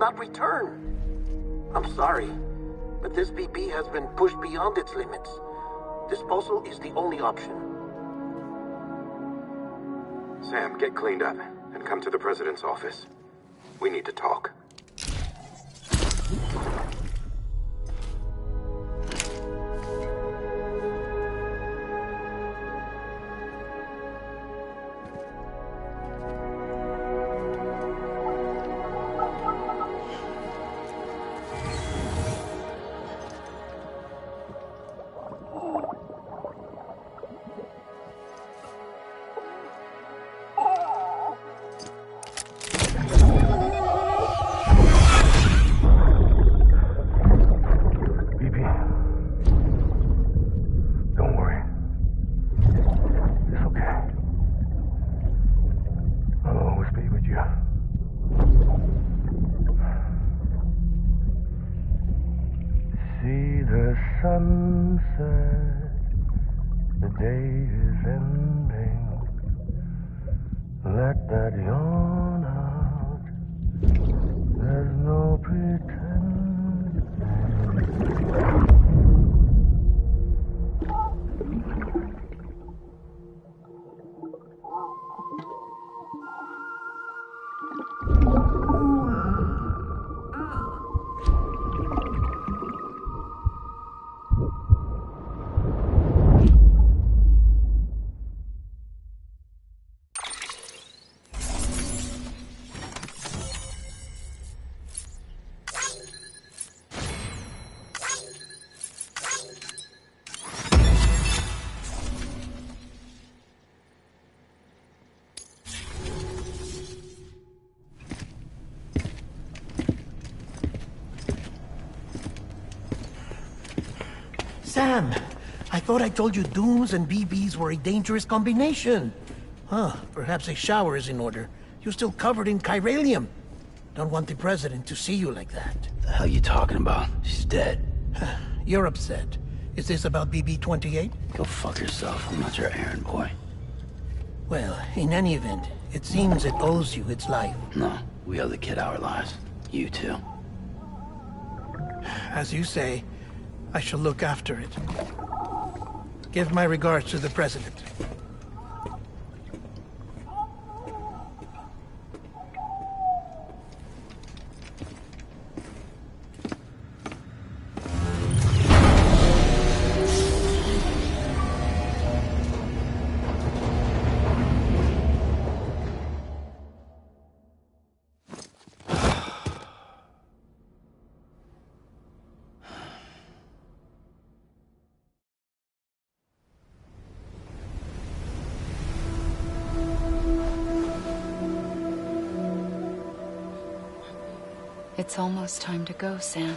not return. I'm sorry, but this BB has been pushed beyond its limits. Disposal is the only option. Sam, get cleaned up and come to the president's office. We need to talk. Sunset, the day is ending. Let that yawn out. There's no pretending. Sam, I thought I told you dooms and BBs were a dangerous combination. Huh, perhaps a shower is in order. You're still covered in chiralium. Don't want the president to see you like that. The hell you talking about? She's dead. You're upset. Is this about BB-28? Go fuck yourself. I'm not your errand boy. Well, in any event, it seems it owes you its life. No, we owe the kid our lives. You too. As you say, I shall look after it. Give my regards to the president. It's almost time to go, Sam.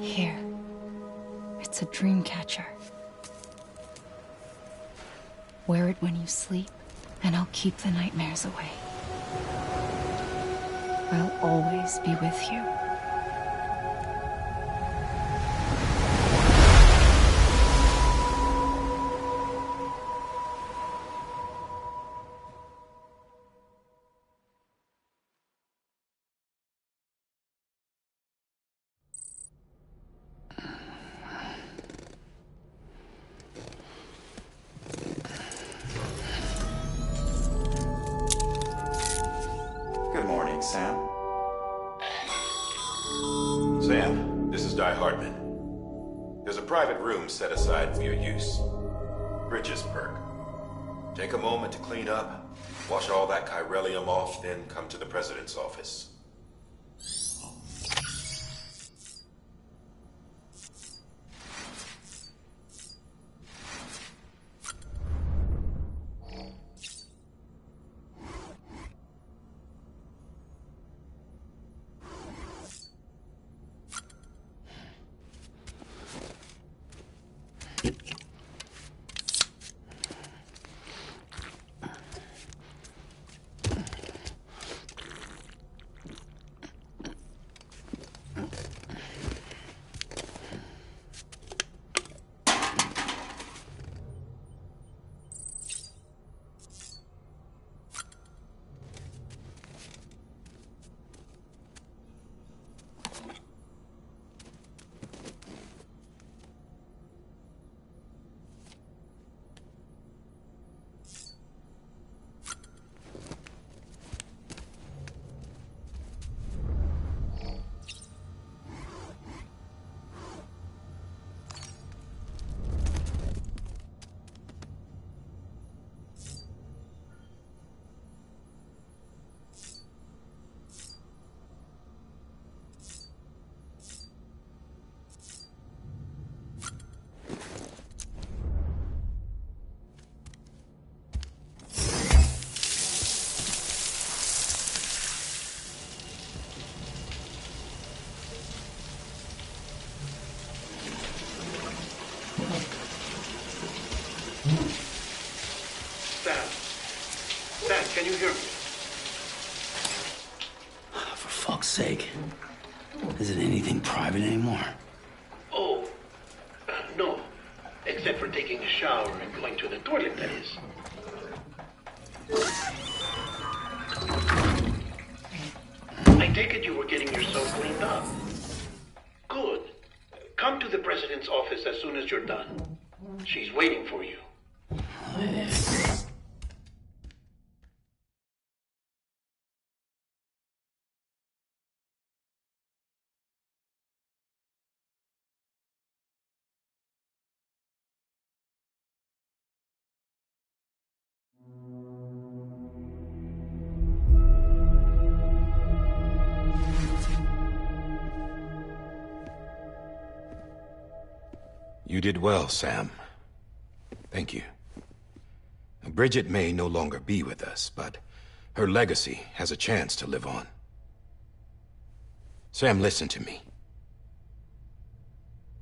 Here. It's a dream catcher. Wear it when you sleep, and I'll keep the nightmares away. I'll always be with you. Good morning, Sam. Sam, this is Di Hartman. There's a private room set aside for your use. Bridges perk. Take a moment to clean up, wash all that chiralium off, then come to the president's office. Sam, can you hear me? For fuck's sake. Is it anything private anymore? Oh, no. Except for taking a shower and going to the toilet, that is. I take it you were getting yourself cleaned up. Good. Come to the president's office as soon as you're done. She's waiting for you. You did well, Sam. Thank you. Bridget may no longer be with us, but her legacy has a chance to live on. Sam, listen to me.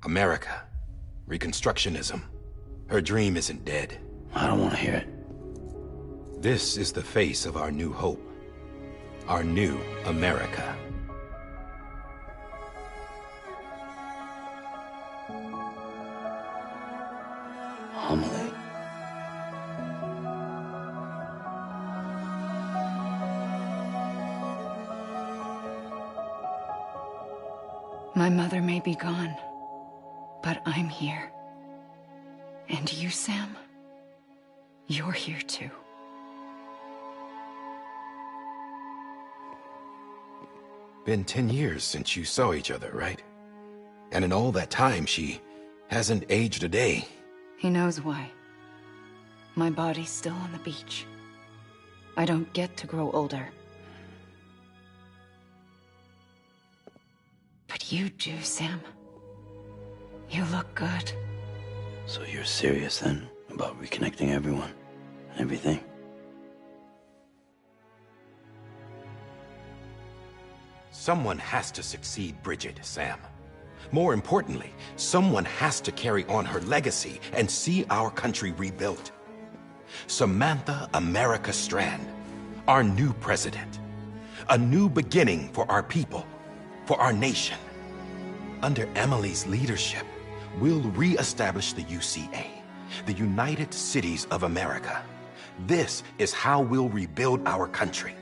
America, Reconstructionism, her dream isn't dead. I don't want to hear it. This is the face of our new hope. Our new America. Emily. My mother may be gone, but I'm here. And you, Sam, you're here too. Been 10 years since you saw each other, right? And in all that time, she hasn't aged a day. He knows why. My body's still on the beach. I don't get to grow older. But you do, Sam. You look good. So you're serious then about reconnecting everyone and everything? Someone has to succeed Bridget, Sam. More importantly, someone has to carry on her legacy and see our country rebuilt. Samantha America Strand, our new president. A new beginning for our people, for our nation. Under Emily's leadership, we'll re-establish the UCA, the United Cities of America. This is how we'll rebuild our country.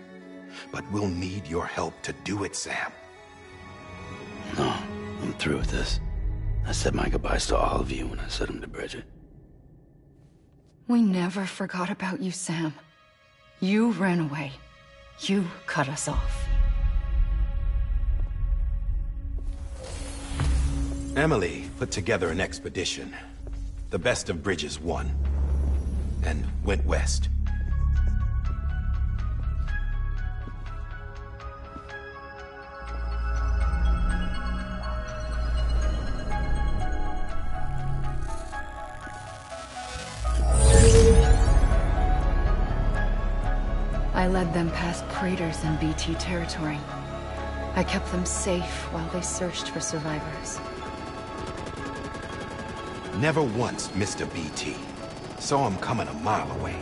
But we'll need your help to do it, Sam. No, I'm through with this. I said my goodbyes to all of you when I said them to Bridget. We never forgot about you, Sam. You ran away. You cut us off. Emily put together an expedition. The best of Bridges won. And went west. I led them past craters in BT territory. I kept them safe while they searched for survivors. Never once missed a BT. Saw him coming a mile away.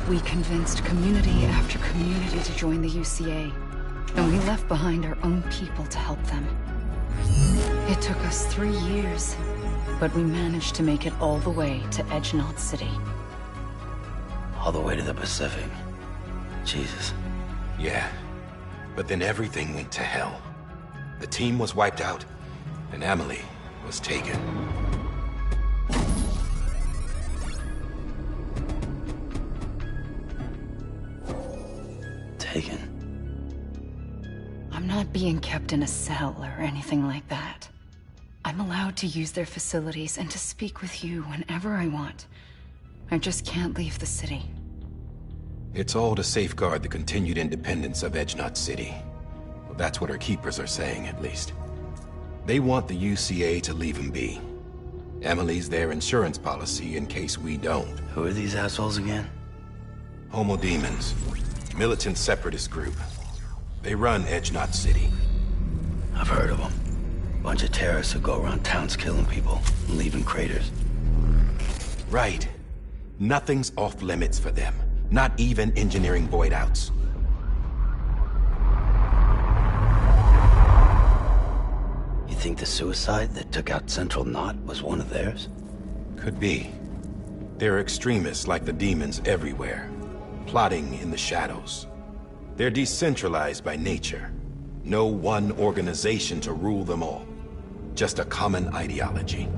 We convinced community after community to join the UCA, and we left behind our own people to help them. It took us 3 years, but we managed to make it all the way to Edge-Knot City. All the way to the Pacific. Jesus. Yeah, but then everything went to hell. The team was wiped out, and Emily was taken. Taken? I'm not being kept in a cell or anything like that. I'm allowed to use their facilities and to speak with you whenever I want. I just can't leave the city. It's all to safeguard the continued independence of Edge-Knot City. Well, that's what our keepers are saying, at least. They want the UCA to leave him be. Emily's their insurance policy in case we don't. Who are these assholes again? Homo Demons. Militant separatist group. They run Edge-Knot City. I've bunch of terrorists who go around towns killing people and leaving craters. Right. Nothing's off limits for them. Not even engineering void outs. You think the suicide that took out Central Knot was one of theirs? Could be. There are extremists like the demons everywhere, plotting in the shadows. They're decentralized by nature. No one organization to rule them all. Just a common ideology.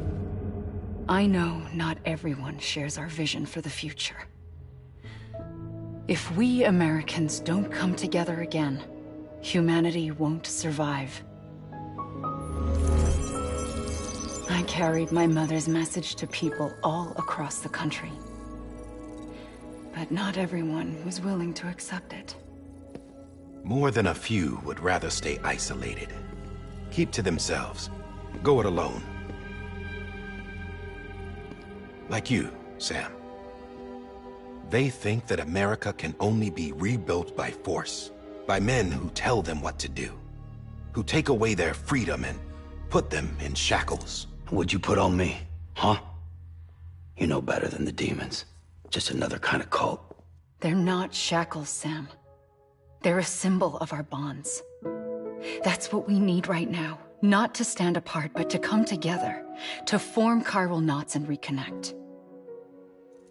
I know not everyone shares our vision for the future. If we Americans don't come together again, humanity won't survive. I carried my mother's message to people all across the country. But not everyone was willing to accept it. More than a few would rather stay isolated. Keep to themselves. Go it alone. Like you, Sam. They think that America can only be rebuilt by force, by men who tell them what to do, who take away their freedom and put them in shackles. What'd you put on me, huh? You know better than the demons. Just another kind of cult. They're not shackles, Sam. They're a symbol of our bonds. That's what we need right now. Not to stand apart, but to come together. To form chiral knots and reconnect.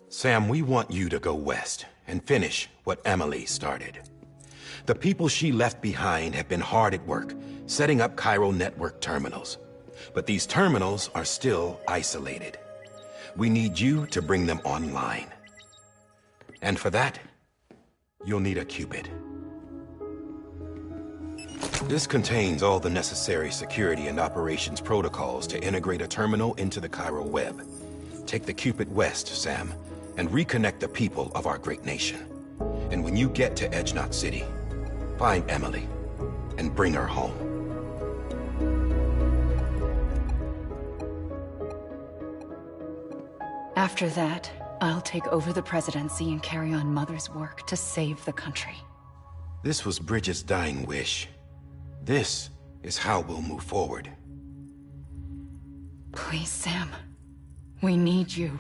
Sam, we want you to go west and finish what Emily started. The people she left behind have been hard at work, setting up chiral network terminals. But these terminals are still isolated. We need you to bring them online. And for that, you'll need a Cupid. This contains all the necessary security and operations protocols to integrate a terminal into the chiral web. Take the Cupid west, Sam, and reconnect the people of our great nation. And when you get to Edge Knot City, find Emily and bring her home. After that, I'll take over the presidency and carry on Mother's work to save the country. This was Bridget's dying wish. This is how we'll move forward. Please, Sam. We need you.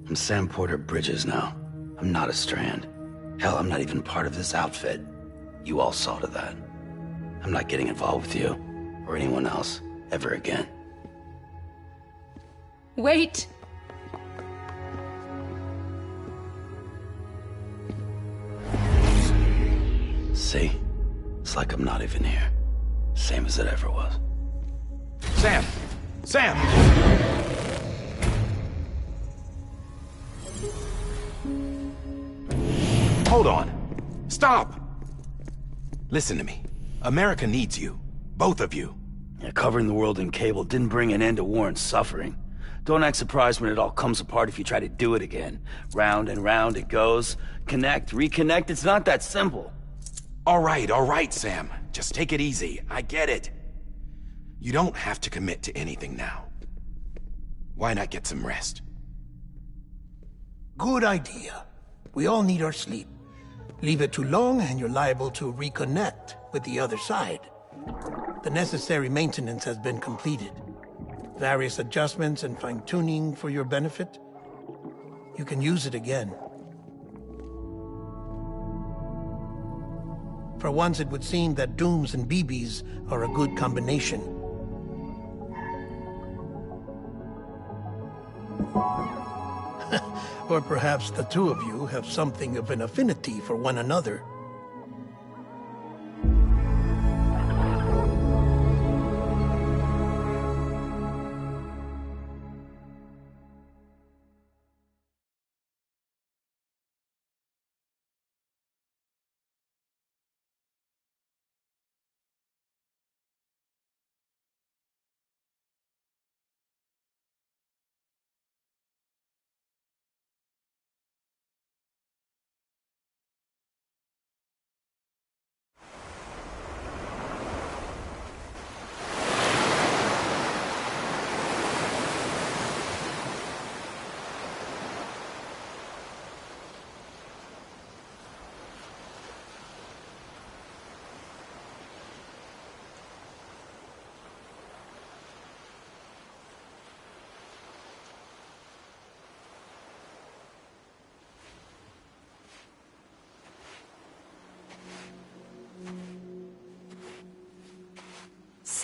I'm Sam Porter Bridges now. I'm not a Strand. Hell, I'm not even part of this outfit. You all saw to that. I'm not getting involved with you, or anyone else, ever again. Wait! See? It's like I'm not even here. Same as it ever was. Sam! Sam! Hold on. Stop! Listen to me. America needs you. Both of you. Yeah, covering the world in cable didn't bring an end to war and suffering. Don't act surprised when it all comes apart if you try to do it again. Round and round it goes. Connect, reconnect, it's not that simple. All right, Sam. Just take it easy. I get it. You don't have to commit to anything now. Why not get some rest? Good idea. We all need our sleep. Leave it too long and you're liable to reconnect with the other side. The necessary maintenance has been completed. Various adjustments and fine-tuning for your benefit. You can use it again. For once, it would seem that dooms and BBs are a good combination. Or perhaps the two of you have something of an affinity for one another.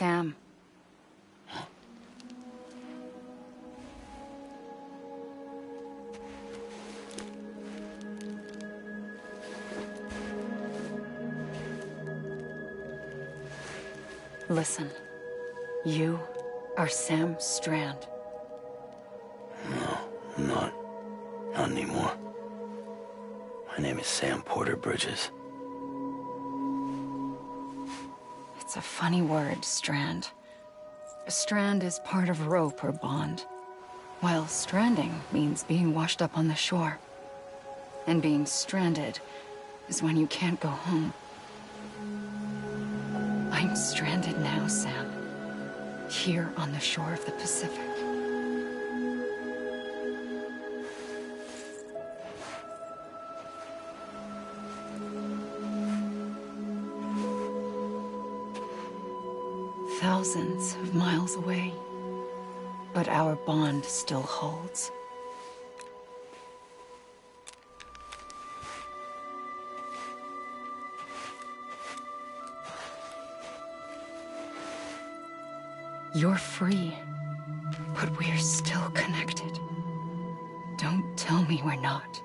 Sam. Listen, you are Sam Strand. No, I'm not. Not anymore. My name is Sam Porter Bridges. It's a funny word, strand. A strand is part of rope or bond, while stranding means being washed up on the shore. And being stranded is when you can't go home. I'm stranded now, Sam. Here on the shore of the Pacific. Thousands of miles away, but our bond still holds. You're free, but we're still connected. Don't tell me we're not.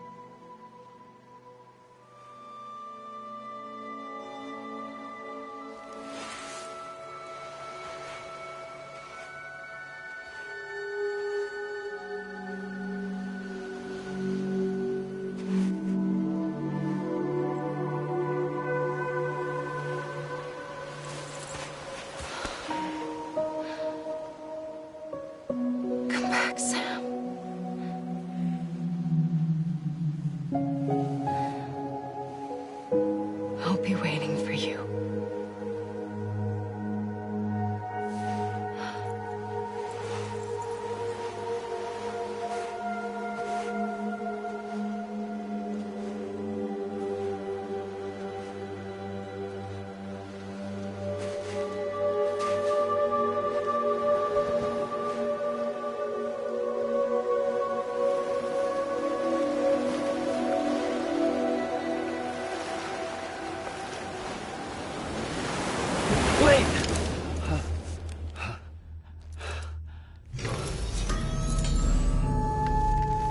Sam. I'll be waiting for you.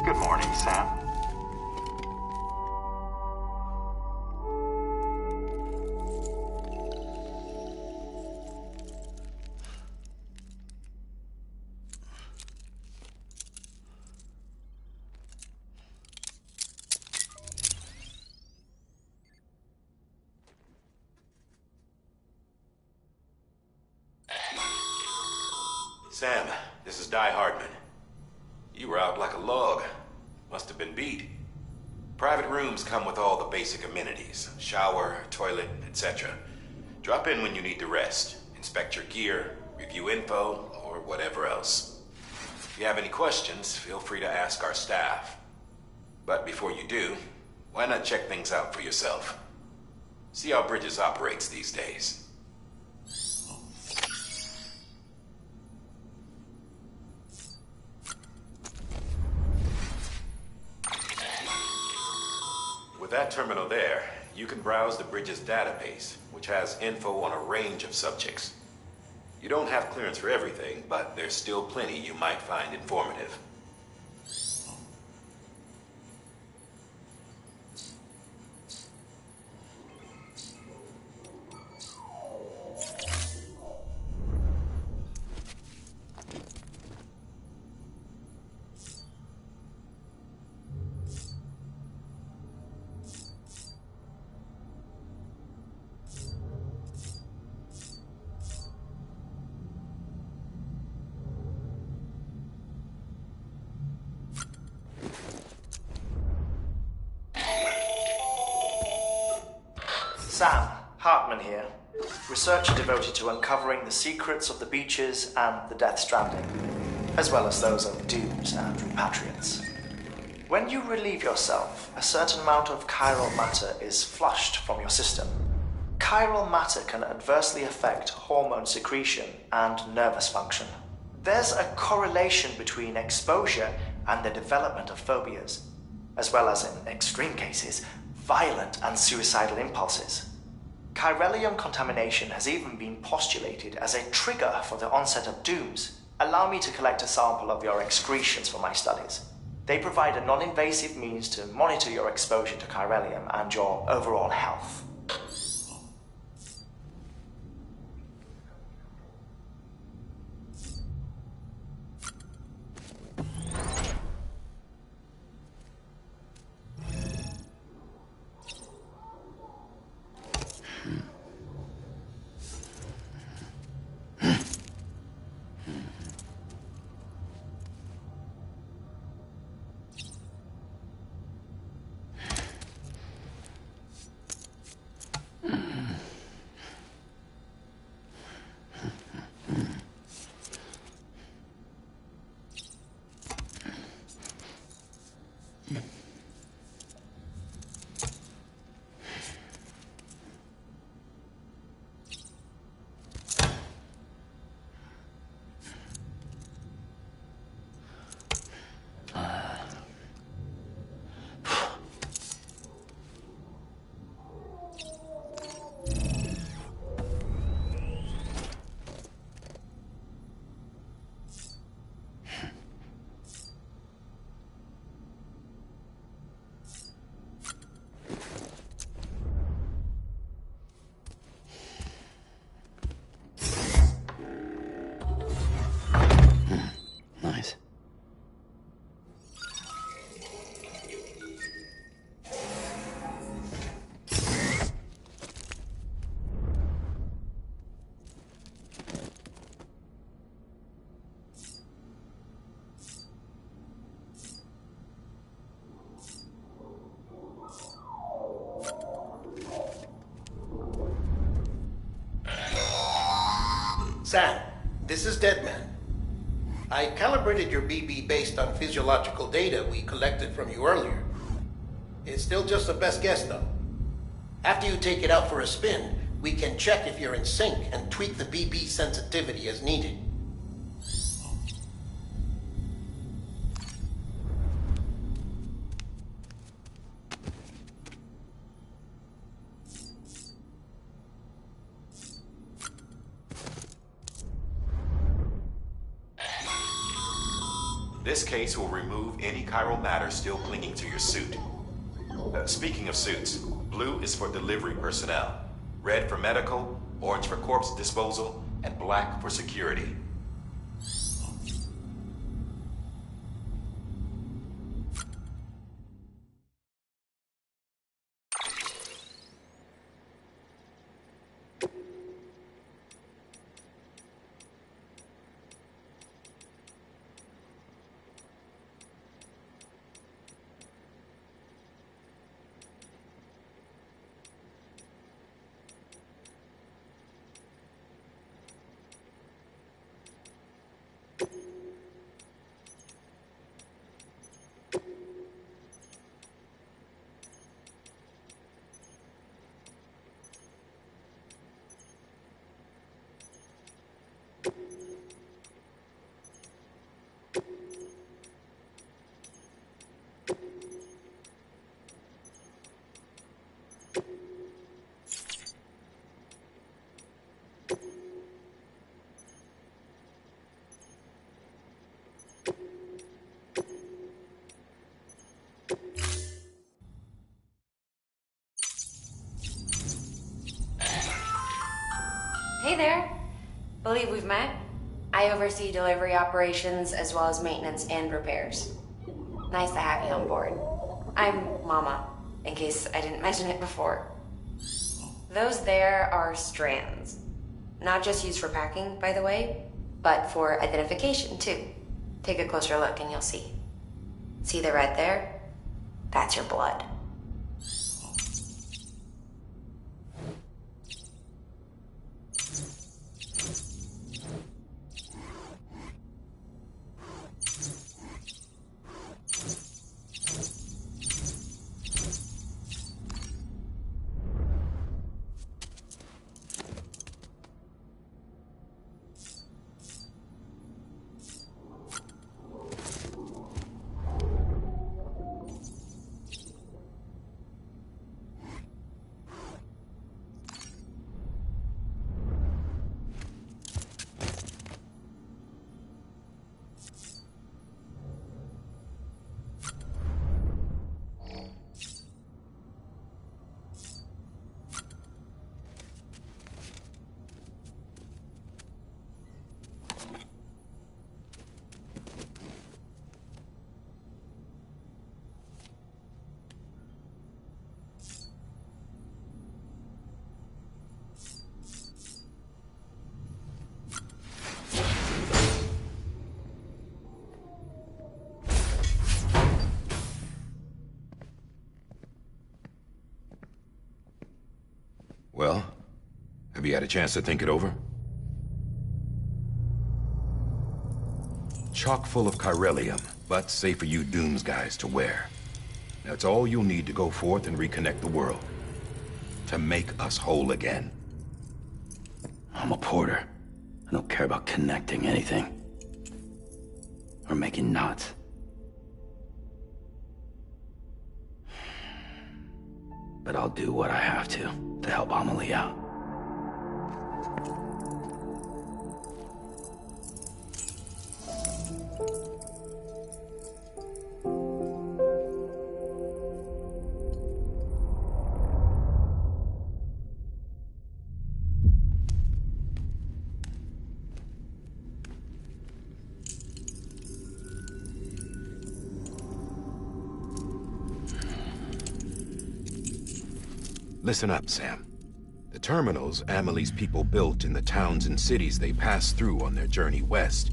Good morning, Sam. Sam, this is Hardman. You were out like a log. Must have been beat. Private rooms come with all the basic amenities. Shower, toilet, etc. Drop in when you need to rest. Inspect your gear, review info, or whatever else. If you have any questions, feel free to ask our staff. But before you do, why not check things out for yourself? See how Bridges operates these days. With that terminal there, you can browse the Bridges database, which has info on a range of subjects. You don't have clearance for everything, but there's still plenty you might find informative. Sam, Hartman here, researcher devoted to uncovering the secrets of the beaches and the Death Stranding, as well as those of dooms and repatriates. When you relieve yourself, a certain amount of chiral matter is flushed from your system. Chiral matter can adversely affect hormone secretion and nervous function. There's a correlation between exposure and the development of phobias, as well as, in extreme cases, violent and suicidal impulses. Chiralium contamination has even been postulated as a trigger for the onset of dooms. Allow me to collect a sample of your excretions for my studies. They provide a non-invasive means to monitor your exposure to chiralium and your overall health. Nice. Sam, this is Deadman. I calibrated your BB based on physiological data we collected from you earlier. It's still just a best guess, though. After you take it out for a spin, we can check if you're in sync and tweak the BB sensitivity as needed. This case will remove any chiral matter still clinging to your suit. Speaking of suits, blue is for delivery personnel, red for medical, orange for corpse disposal, and black for security. Hey there. Believe we've met. I oversee delivery operations as well as maintenance and repairs. Nice to have you on board. I'm Mama, in case I didn't mention it before. Those there are strands. Not just used for packing, by the way, but for identification too. Take a closer look and you'll see. See the red there? That's your blood. Have you had a chance to think it over? Chock full of chiralium, but safe for you Dooms guys to wear. That's all you'll need to go forth and reconnect the world. To make us whole again. I'm a porter. I don't care about connecting anything. Or making knots. But I'll do what I have to help Amelie out. Listen up, Sam. The terminals Amelie's people built in the towns and cities they passed through on their journey west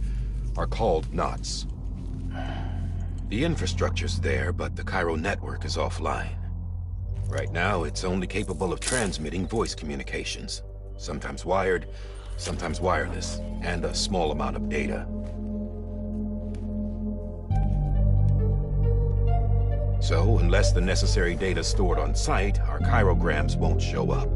are called knots. The infrastructure's there, but the Cairo network is offline. Right now, it's only capable of transmitting voice communications. Sometimes wired, sometimes wireless, and a small amount of data. So, unless the necessary data's stored on site, our chirograms won't show up.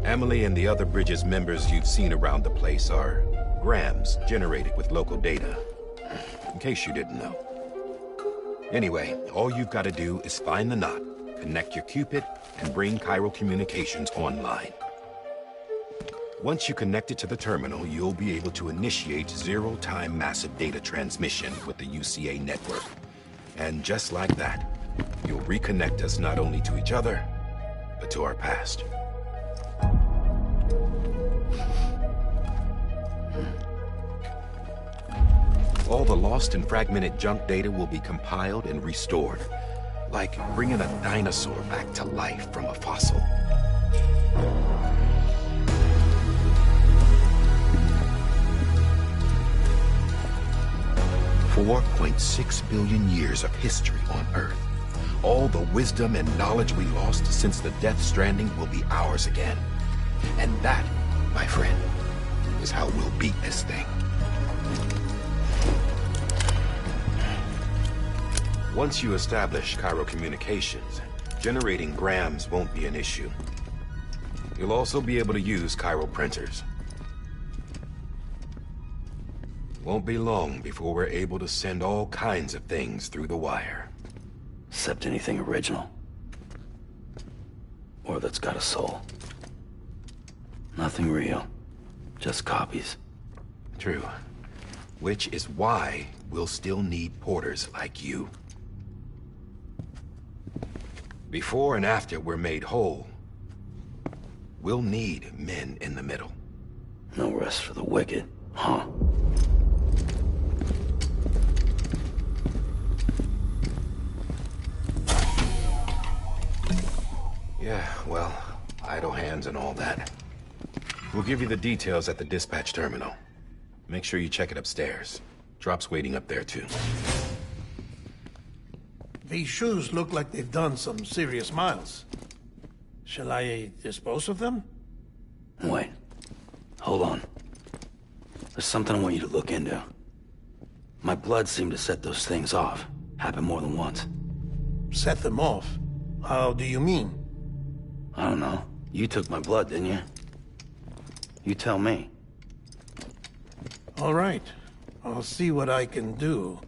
Amelie and the other Bridges members you've seen around the place are grams generated with local data. In case you didn't know. Anyway, all you've got to do is find the knot, connect your Cupid, and bring Cairo communications online. Once you connect it to the terminal, you'll be able to initiate zero-time massive data transmission with the UCA network. And just like that, you'll reconnect us not only to each other, but to our past. All the lost and fragmented junk data will be compiled and restored, like bringing a dinosaur back to life from a fossil. $4.6 billion years of history on Earth. All the wisdom and knowledge we lost since the Death Stranding will be ours again. And that, my friend, is how we'll beat this thing. Once you establish Cairo communications, generating grams won't be an issue. You'll also be able to use Cairo printers. Won't be long before we're able to send all kinds of things through the wire. Except anything original. Or that's got a soul. Nothing real. Just copies. True. Which is why we'll still need porters like you. Before and after we're made whole, we'll need men in the middle. No rest for the wicked, huh? Yeah, well, idle hands and all that. We'll give you the details at the dispatch terminal. Make sure you check it upstairs. Drop's waiting up there, too. These shoes look like they've done some serious miles. Shall I dispose of them? Wait. Hold on. There's something I want you to look into. My blood seemed to set those things off. Happened more than once. Set them off? How do you mean? I don't know. You took my blood, didn't you? You tell me. All right. I'll see what I can do.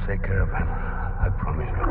Take care of him. I promise you.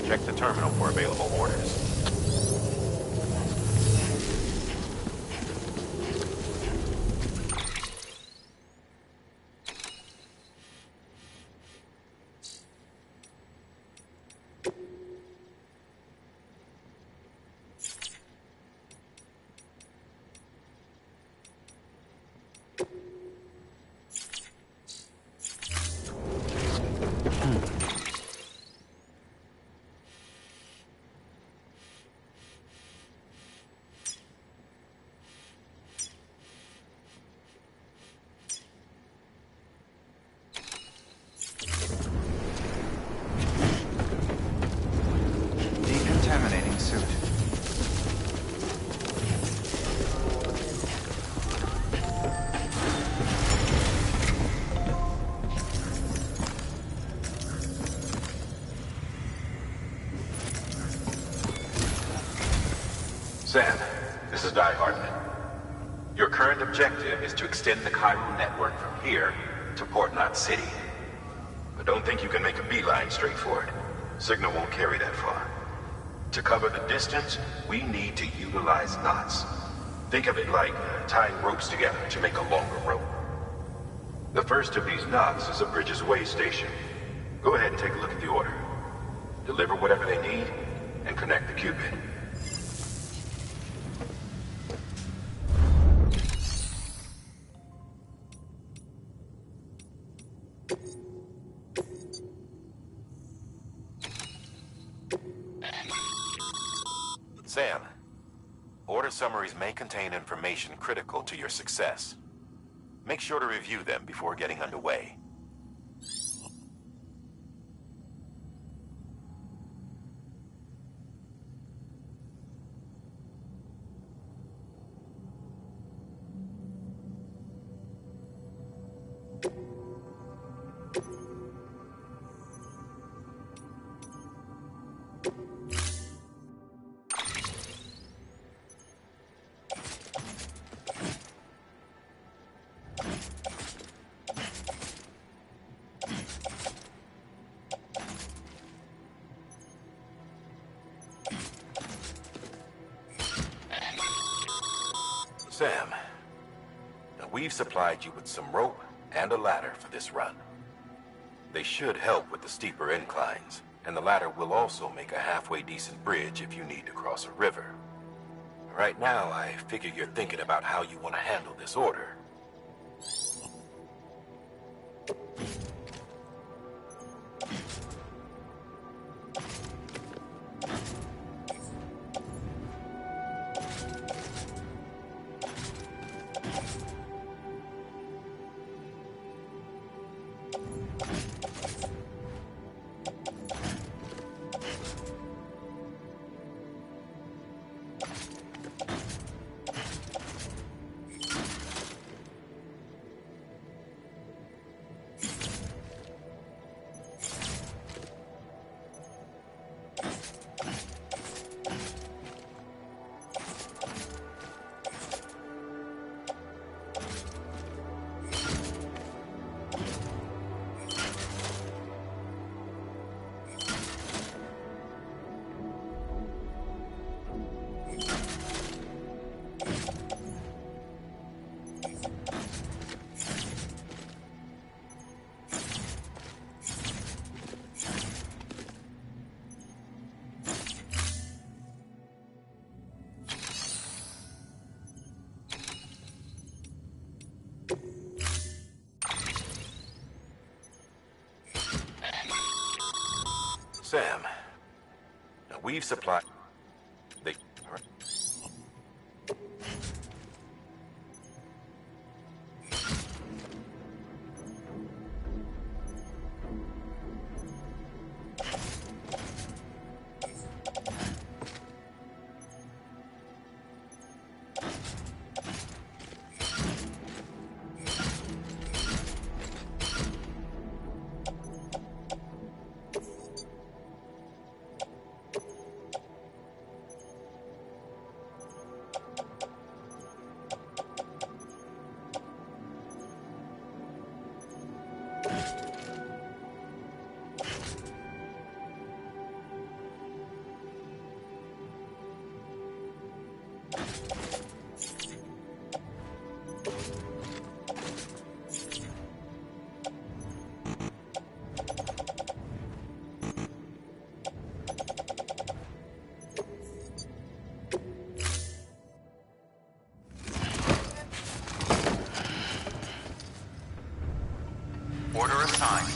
Check the terminal for available orders. Decontaminating suit. Sam, this is Hartman. Your current objective is to extend the chiral network from here to Port Knot City. But don't think you can make a beeline straight for it. Signal won't carry that far. To cover the distance, we need to utilize knots. Think of it like tying ropes together to make a longer rope. The first of these knots is a Bridges Way station. Go ahead and take a look at the order. Deliver whatever they need, and connect the Cupid. Sam, order summaries may contain information critical to your success. Make sure to review them before getting underway. Sam, now we've supplied you with some rope and a ladder for this run. They should help with the steeper inclines, and the ladder will also make a halfway decent bridge if you need to cross a river. Right now, I figure you're thinking about how you want to handle this order. Sam, now we've supplied... Order assigned.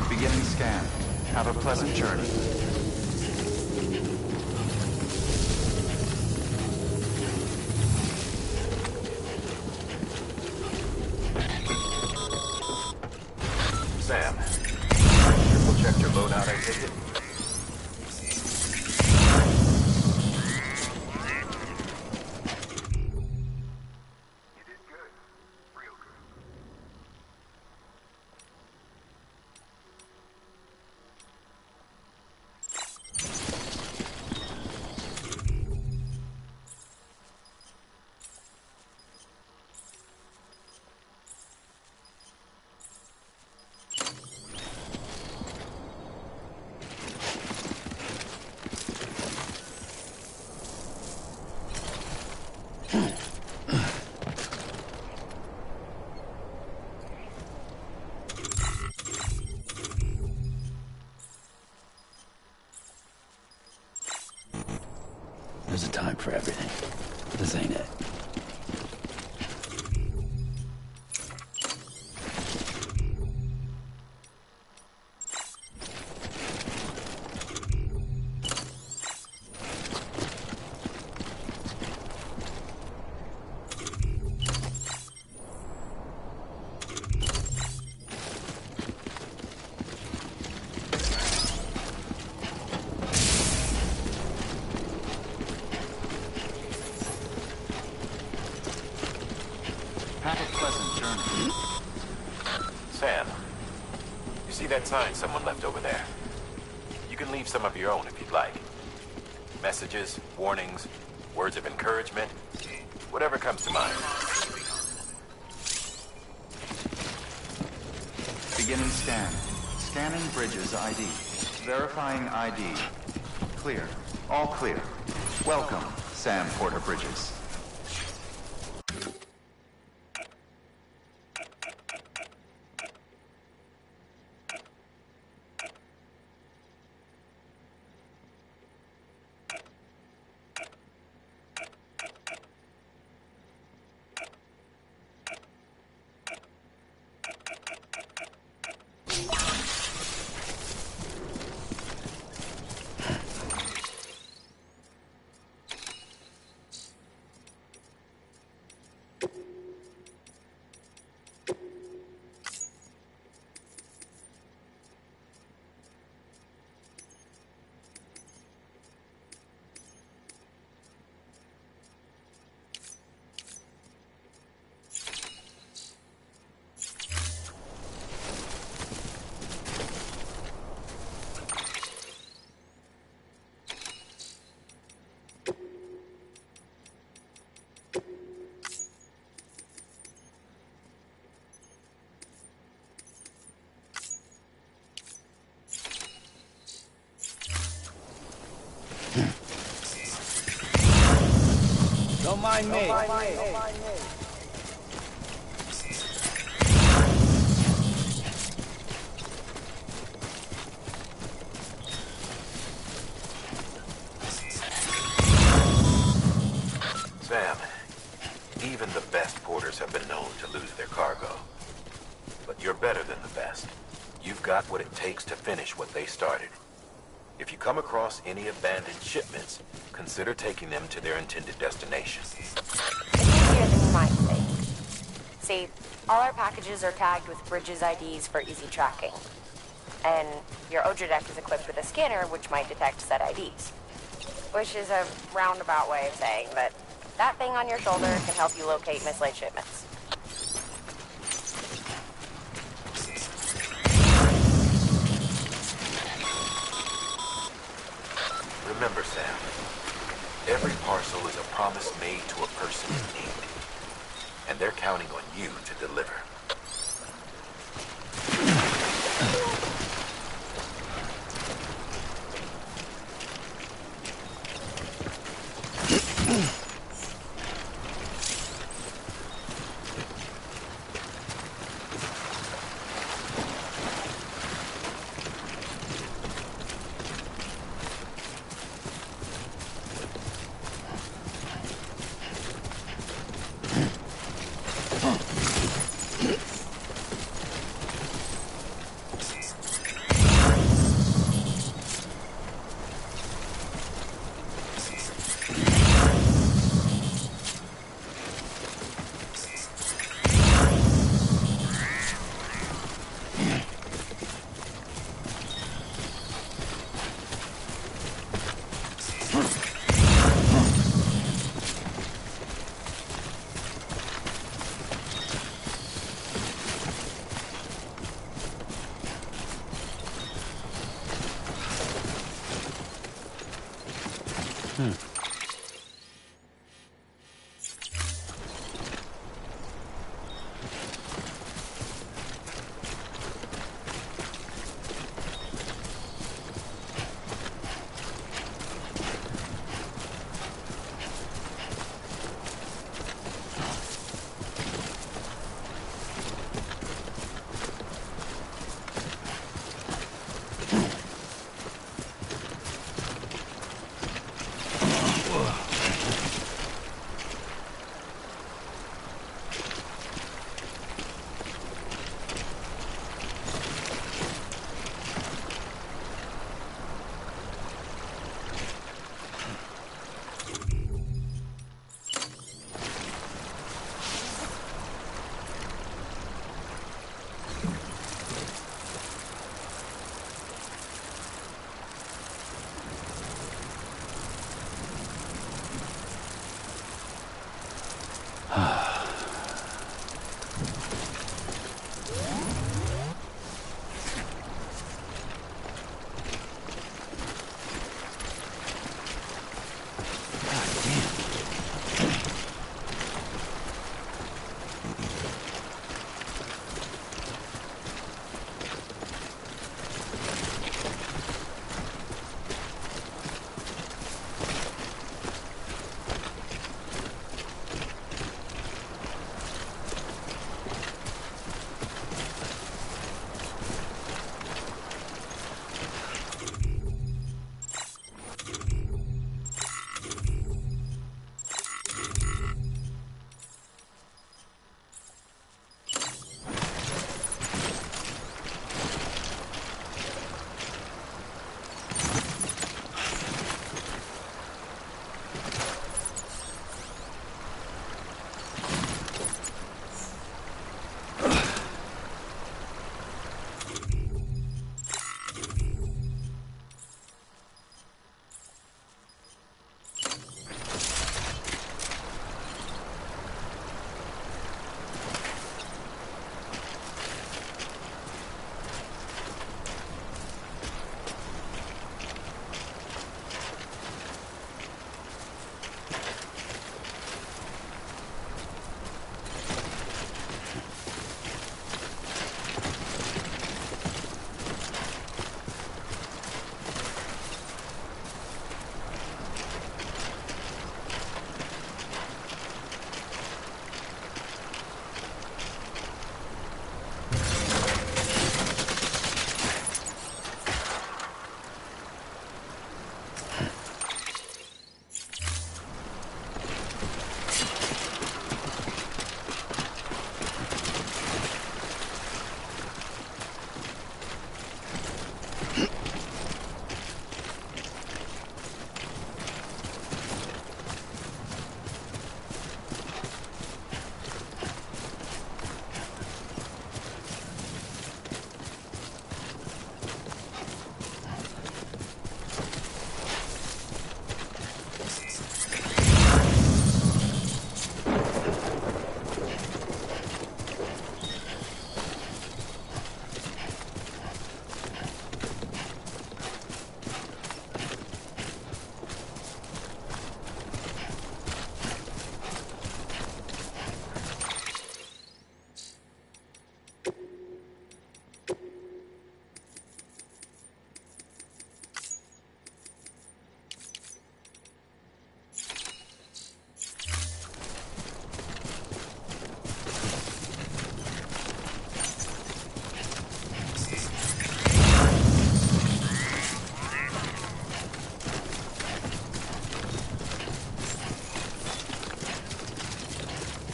Beginning scan. Have a pleasant journey. Sam, triple checked your loadout, I take it? There's a time for everything. This ain't it. Have a pleasant journey. Sam, you see that sign someone left over there? You can leave some of your own if you'd like. Messages, warnings, words of encouragement, whatever comes to mind. Beginning scan. Scanning Bridges ID. Verifying ID. Clear. All clear. Welcome, Sam Porter Bridges. Don't mind me. Sam, even the best porters have been known to lose their cargo. But you're better than the best. You've got what it takes to finish what they started. If you come across any abandoned shipments, consider taking them to their intended destination. It's easier than you might think. See, all our packages are tagged with Bridges IDs for easy tracking. And your Odra deck is equipped with a scanner which might detect said IDs. Which is a roundabout way of saying that that thing on your shoulder can help you locate mislaid shipments. Remember, Sam, every parcel is a promise made to a person in need. And they're counting on you to deliver.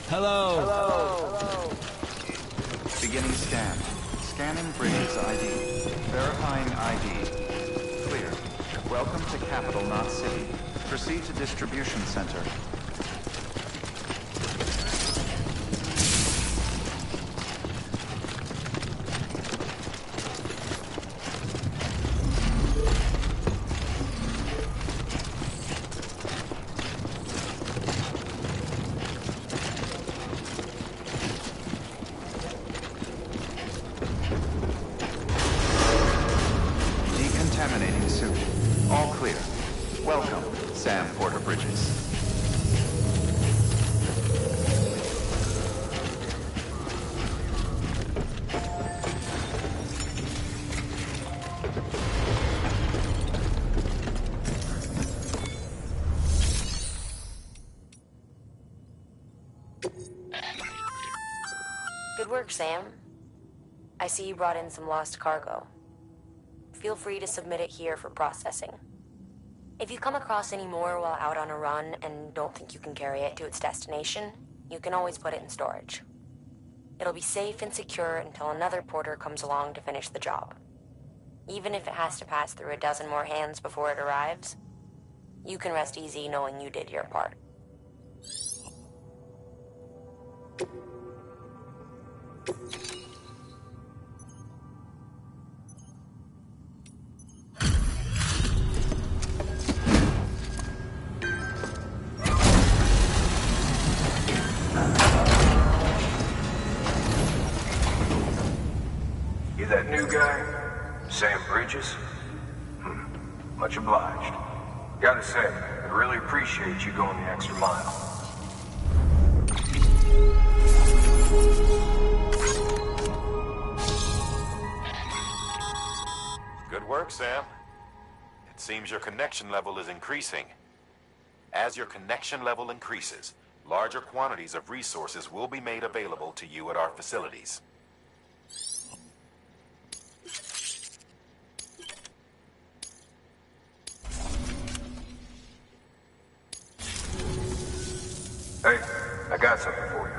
Hello. Beginning scan. Scanning Bridges ID. Verifying ID. Clear. Welcome to Capital, not City. Proceed to Distribution Center. Decontaminating suit. All clear. Welcome, Sam Porter. Good work, Sam. I see you brought in some lost cargo. Feel free to submit it here for processing. If you come across any more while out on a run and don't think you can carry it to its destination, you can always put it in storage. It'll be safe and secure until another porter comes along to finish the job. Even if it has to pass through a dozen more hands before it arrives, you can rest easy knowing you did your part. You that new guy? Sam Bridges? Much obliged. Gotta say, I really appreciate you going the extra mile. Good work, Sam. It seems your connection level is increasing. As your connection level increases, larger quantities of resources will be made available to you at our facilities. Hey, I got something for you.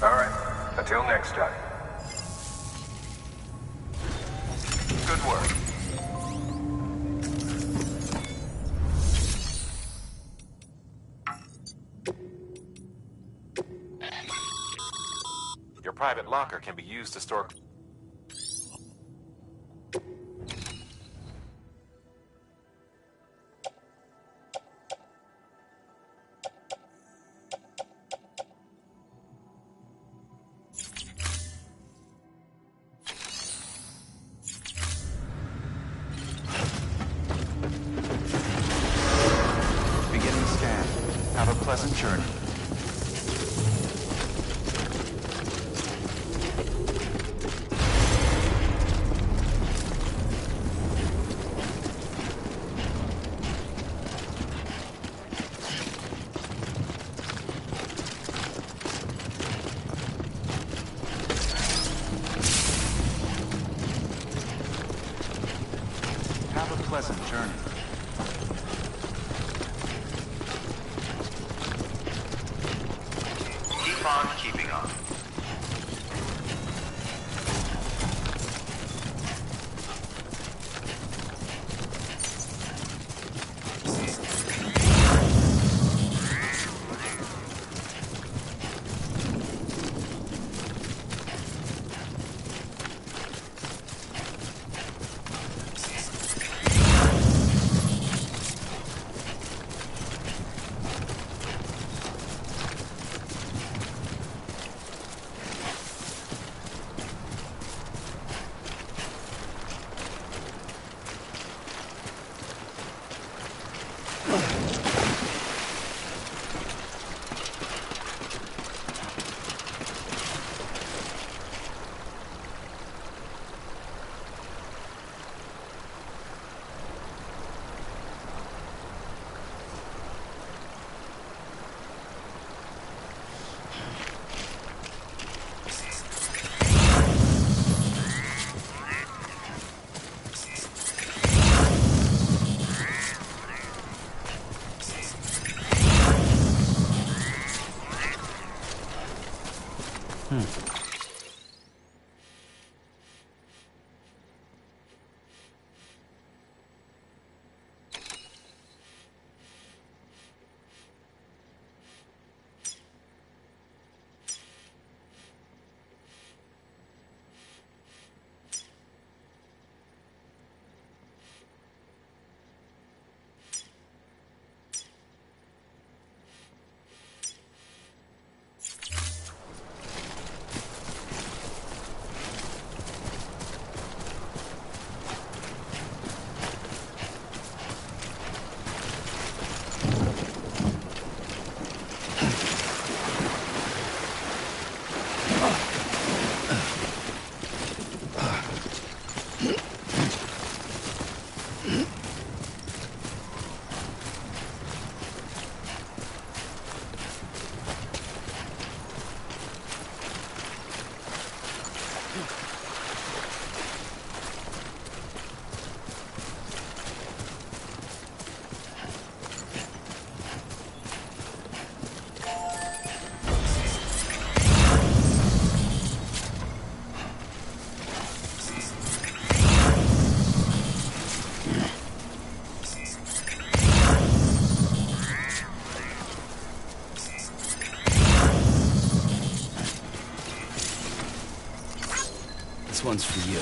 All right, until next time. Good work. Your private locker can be used to store... Beginning scan. Have a pleasant journey. Have a pleasant journey. Keep on keeping on. This one's for you.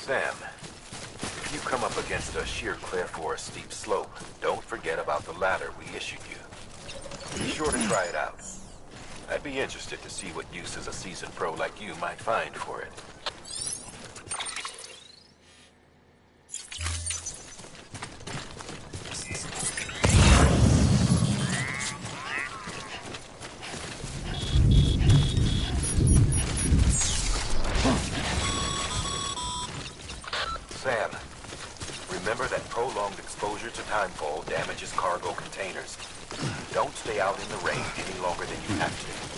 Sam, if you come up against a sheer cliff or a steep slope, don't forget about the ladder we issued you. Be sure to try it out. I'd be interested to see what uses a seasoned pro like you might find for it. Sam, remember that prolonged exposure to timefall damages cargo containers. Don't stay out in the rain any longer than you have to.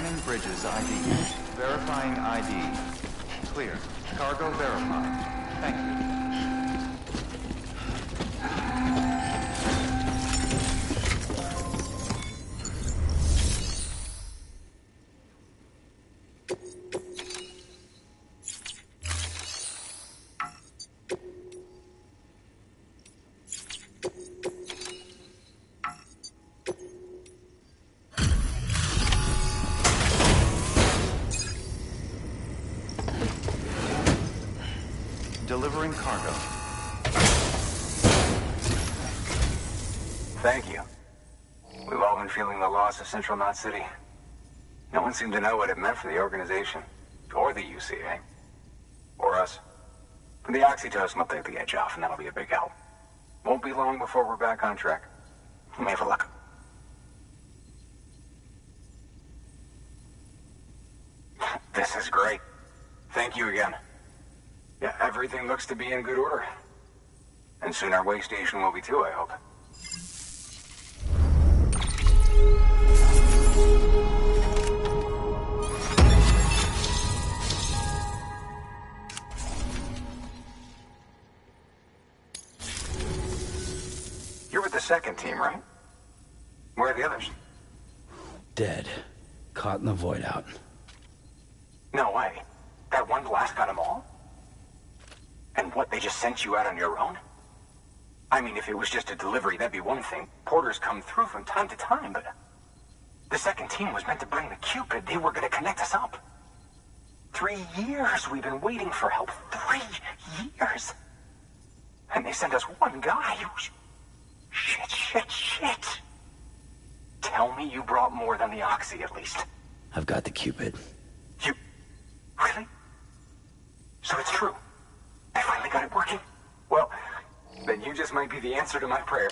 Scanning Bridges ID. Verifying ID. Clear. Cargo verified. Thank you. Delivering cargo. Thank you. We've all been feeling the loss of Central Knot City. No one seemed to know what it meant for the organization, or the UCA, or us. But the oxytocin will take the edge off, and that'll be a big help. Won't be long before we're back on track. You may have a luck. This is great. Thank you again. Yeah, everything looks to be in good order. And soon our way station will be too, I hope. You're with the second team, right? Where are the others? Dead. Caught in the void out. No way. That one blast got them all? And what, they just sent you out on your own? I mean, if it was just a delivery, that'd be one thing. Porters come through from time to time, but... The second team was meant to bring the Cupid. They were gonna connect us up. 3 years we've been waiting for help. 3 years! And they sent us one guy. Shit. Tell me you brought more than the Oxy, at least. I've got the Cupid. You... Really? So it's true. I finally got it working. Well, then you just might be the answer to my prayers.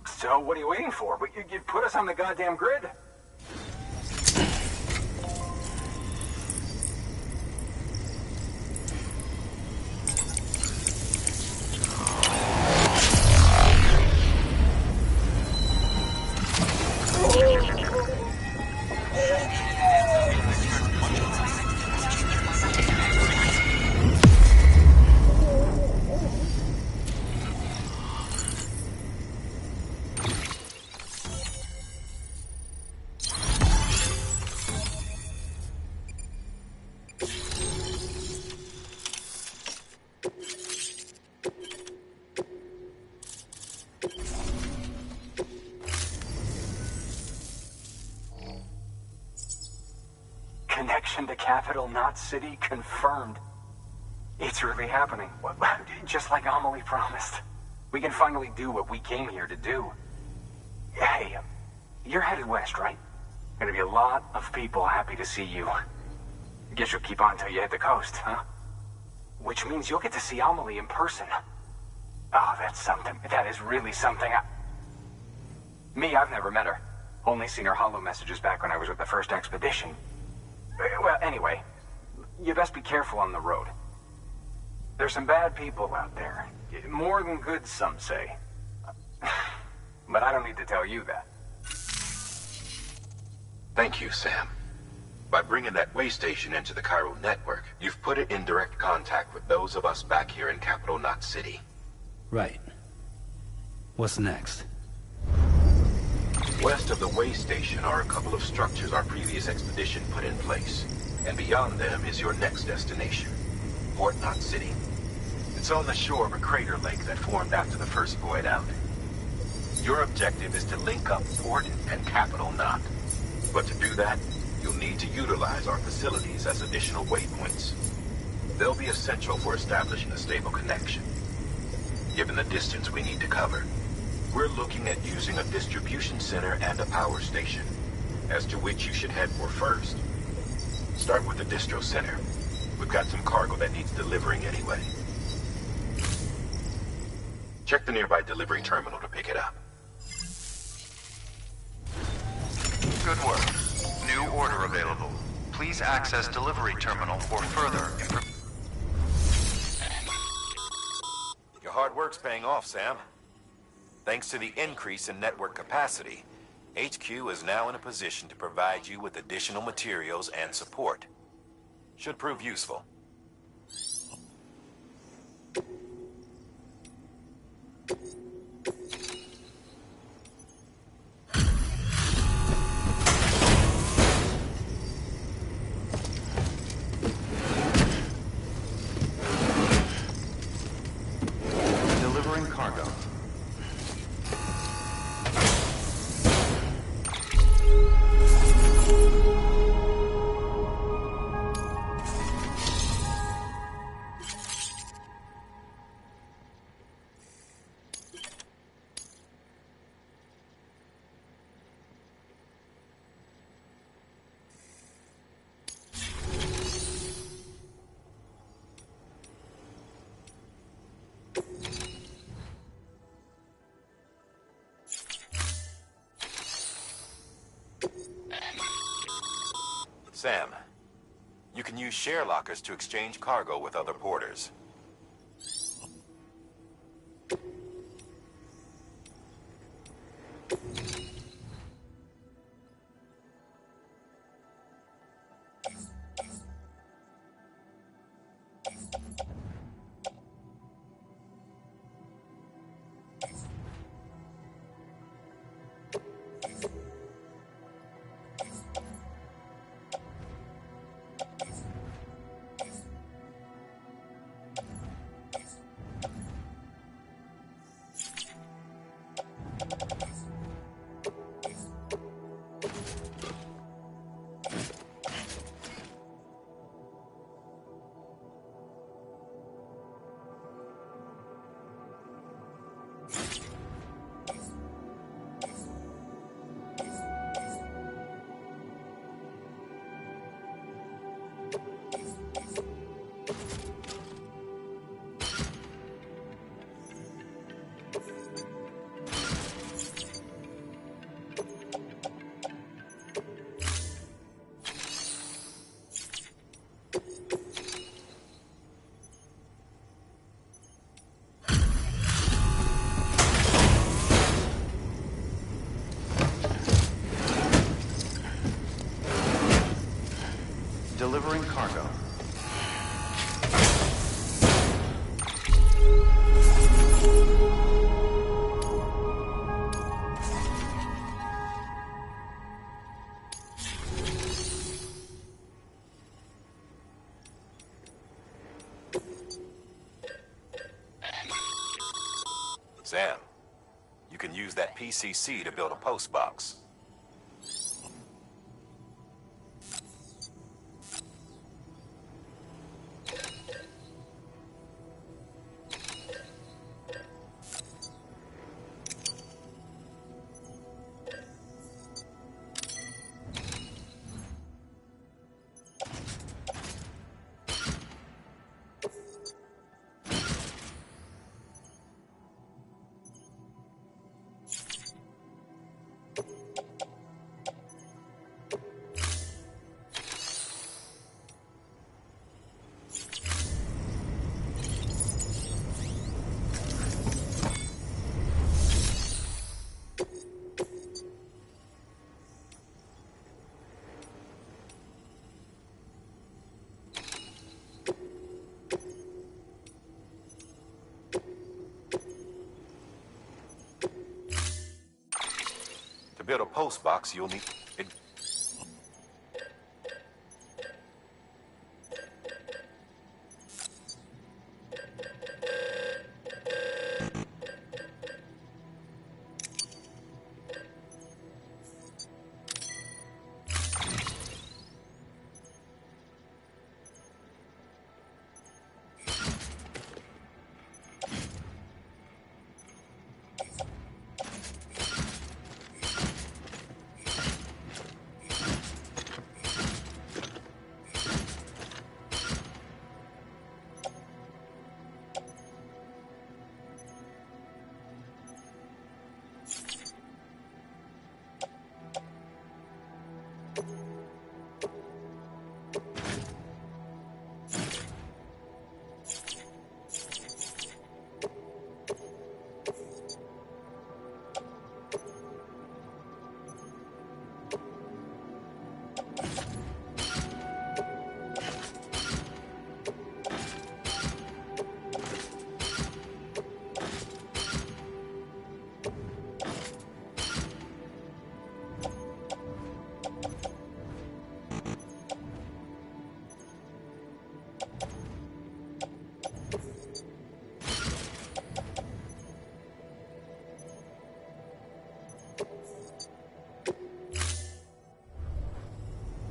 So what are you waiting for? You put us on the goddamn grid. Connection to Capital Knot City confirmed. It's really happening. Just like Amelie promised. We can finally do what we came here to do. Hey, you're headed west, right? Gonna be a lot of people happy to see you. Guess you'll keep on till you hit the coast, huh? Which means you'll get to see Amelie in person. Oh, that's something. That is really something. Me, I've never met her. Only seen her holo messages back when I was with the first expedition. Well, anyway, you best be careful on the road. There's some bad people out there. More than good, some say. But I don't need to tell you that. Thank you, Sam. By bringing that way station into the Cairo network, you've put it in direct contact with those of us back here in Capital Knot City. Right. What's next? West of the way station are a couple of structures our previous expedition put in place. And beyond them is your next destination, Port Knot City. It's on the shore of a crater lake that formed after the first void out. Your objective is to link up Port and Capital Knot. But to do that, you'll need to utilize our facilities as additional waypoints. They'll be essential for establishing a stable connection. Given the distance we need to cover, we're looking at using a distribution center and a power station, as to which you should head for first. Start with the distro center. We've got some cargo that needs delivering anyway. Check the nearby delivery terminal to pick it up. Good work. New order available. Please access delivery terminal for further information. Your hard work's paying off, Sam. Thanks to the increase in network capacity, HQ is now in a position to provide you with additional materials and support. Should prove useful. Delivering cargo. Sam, you can use share lockers to exchange cargo with other porters. Sam, you can use that PCC to build a post box. To build a post box, you'll need...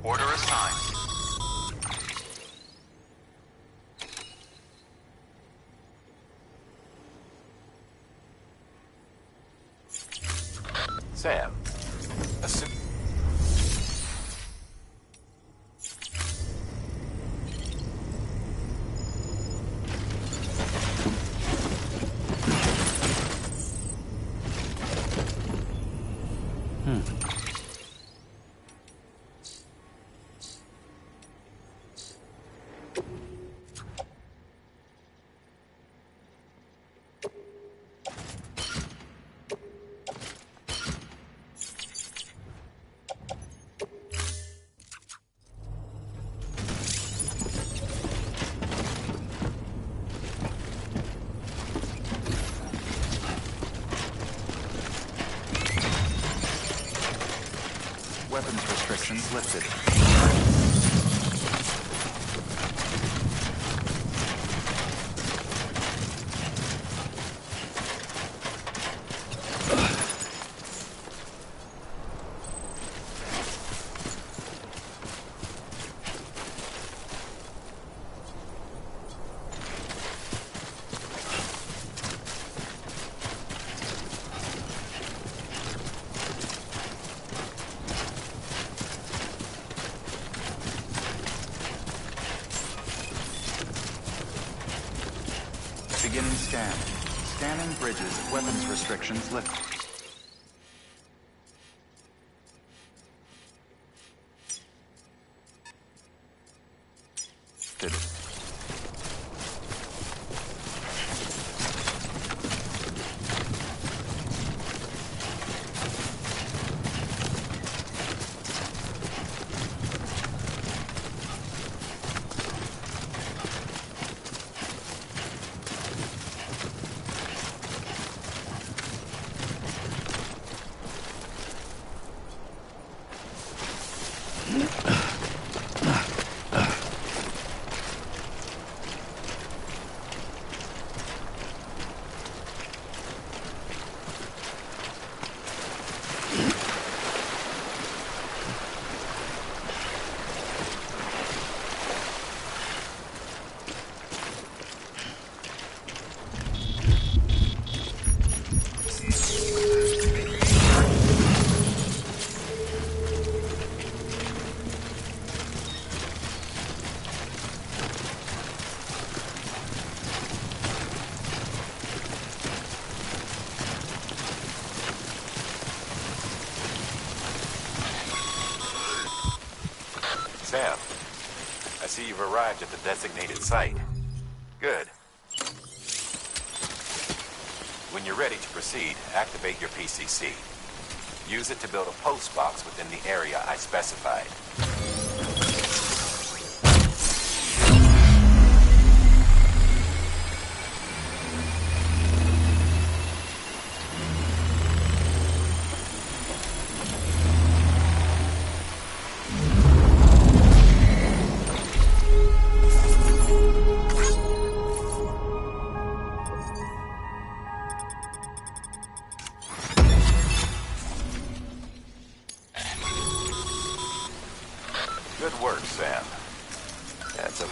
Order assigned. Sam, assume... Weapons restrictions lifted. Beginning scan. Scanning bridges. Weapons restrictions lifted. Sam, I see you've arrived at the designated site. Good. When you're ready to proceed, activate your PCC. Use it to build a post box within the area I specified. Good work, Sam. That's a...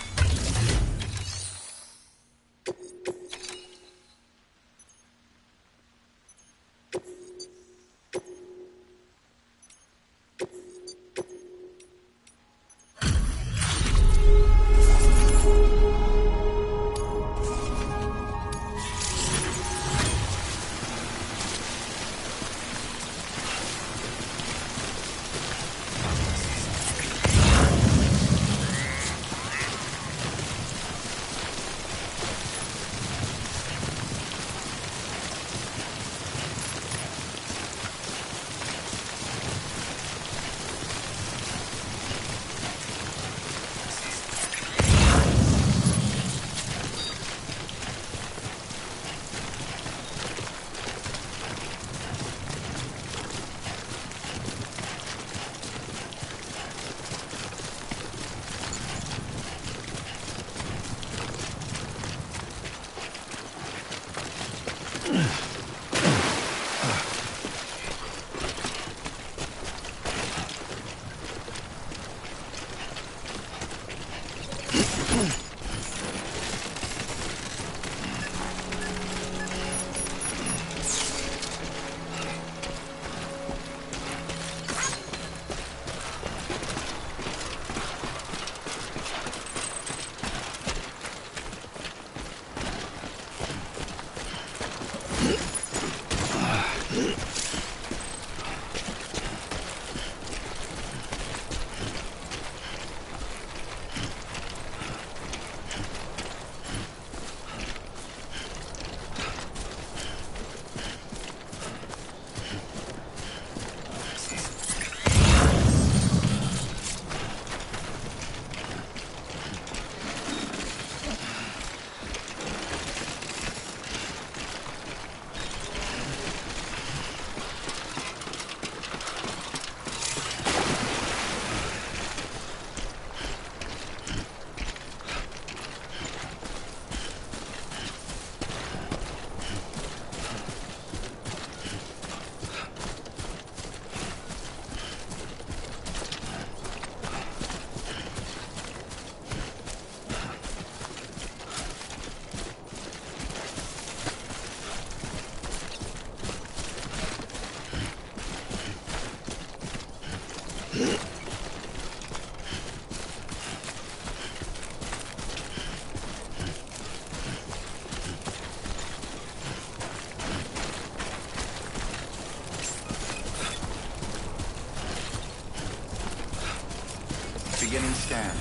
Beginning scan.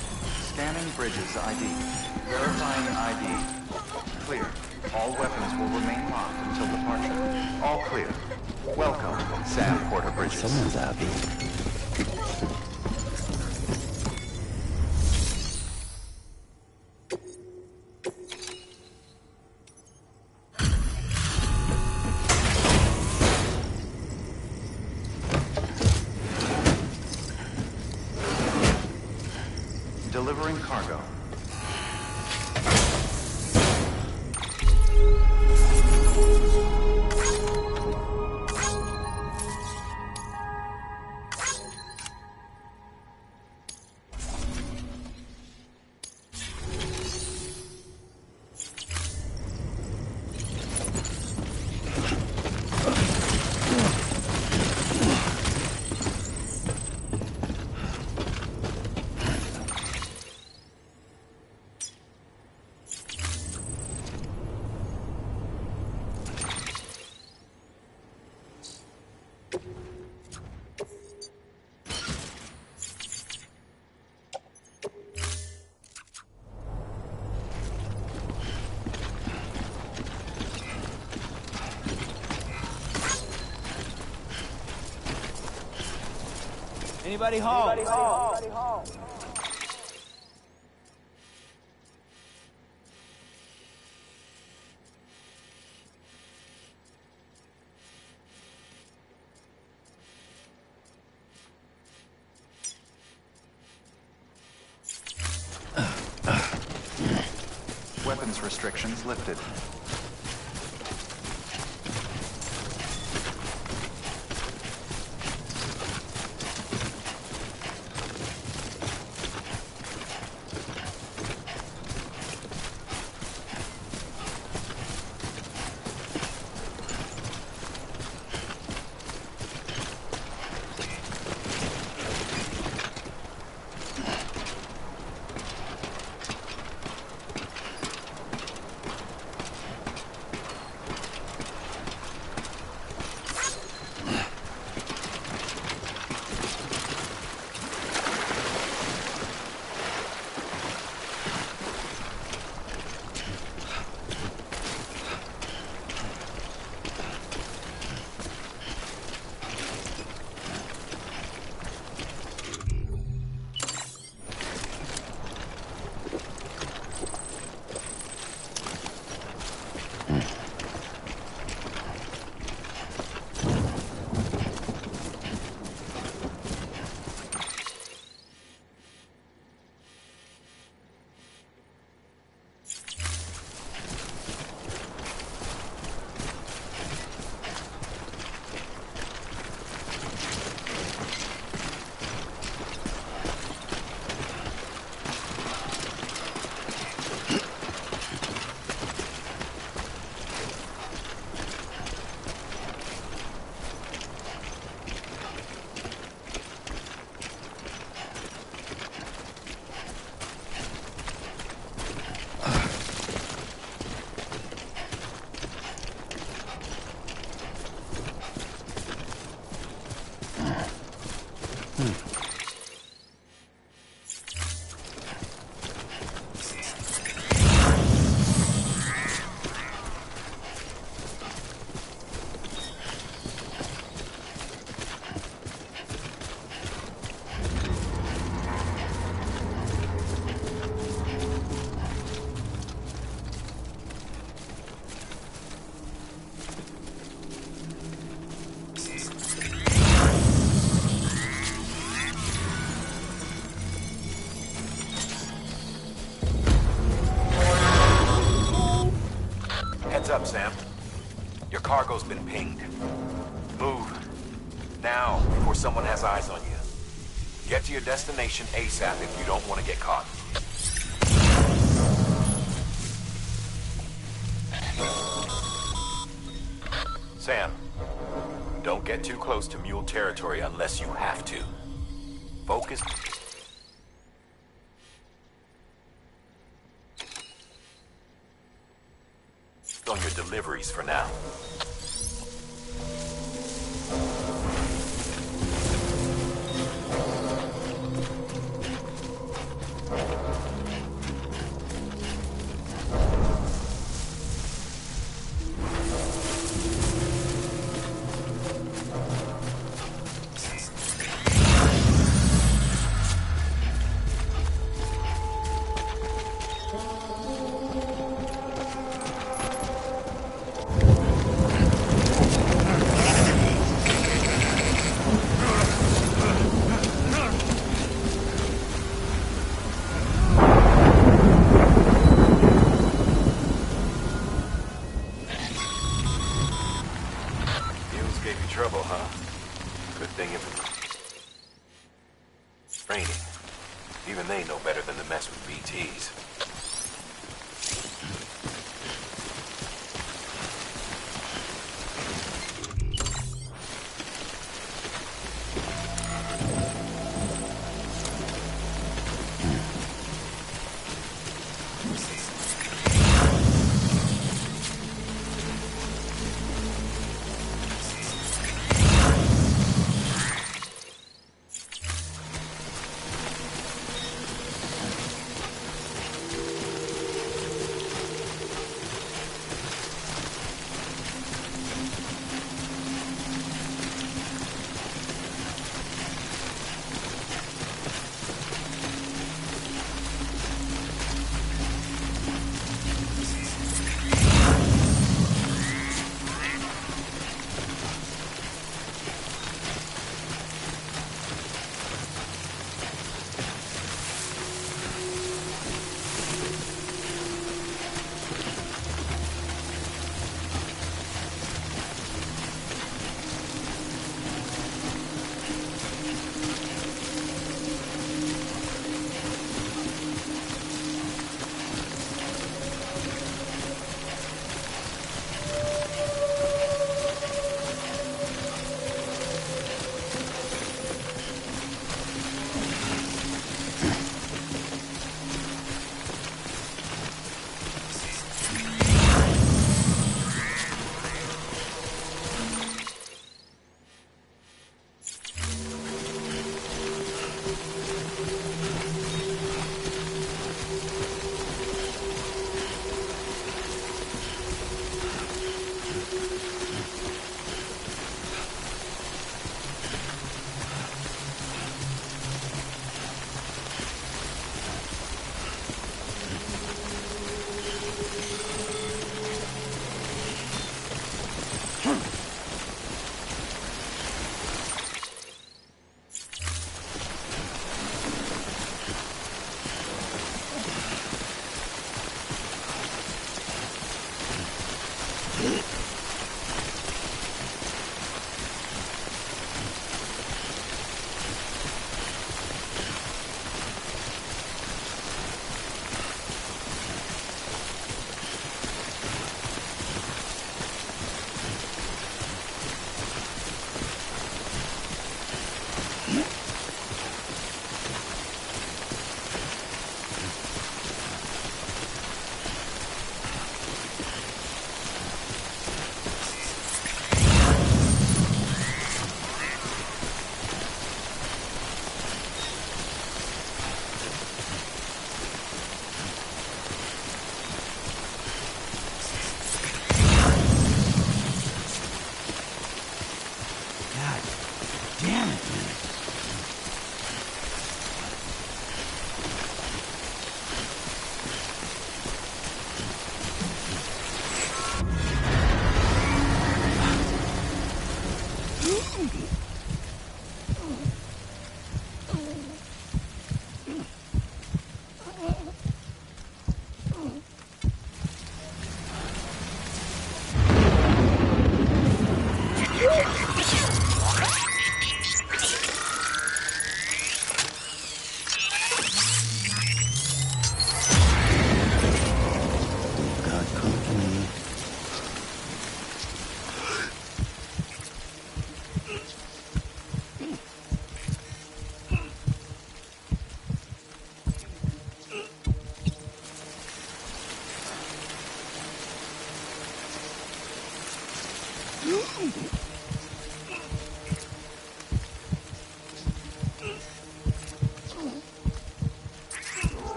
Scanning Bridges ID. Verifying ID. Clear. All weapons will remain locked until departure. All clear. Welcome, Sam Porter Bridges. Someone's happy. Delivering cargo. Anybody home? Anybody home? Anybody home? Weapons restrictions lifted. Heads up, Sam. Your cargo's been pinged. Move. Now, before someone has eyes on you. Get to your destination ASAP if you don't want to get caught. Sam, don't get too close to Mule territory unless you have to. Focus on your deliveries for now. Trouble, huh? Good thing it was raining. Even they know better than to mess with BTs.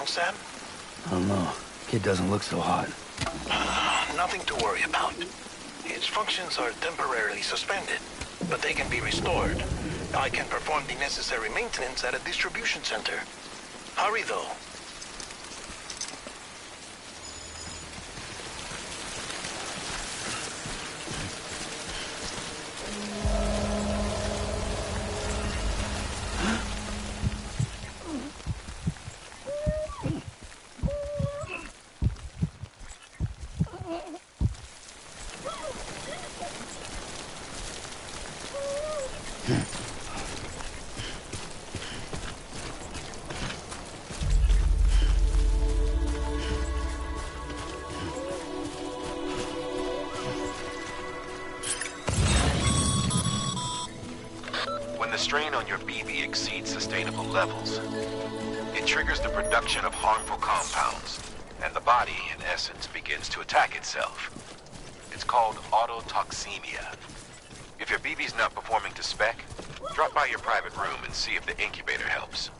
wrong, Sam? I don't know. Kid doesn't look so hot. Nothing to worry about. Its functions are temporarily suspended, but they can be restored. I can perform the necessary maintenance at a distribution center. Hurry, though. When the strain on your BB exceeds sustainable levels, it triggers the production of harmful compounds, and the body, in essence, begins to attack itself. It's called autotoxemia. If your BB's not performing to spec, drop by your private room and see if the incubator helps.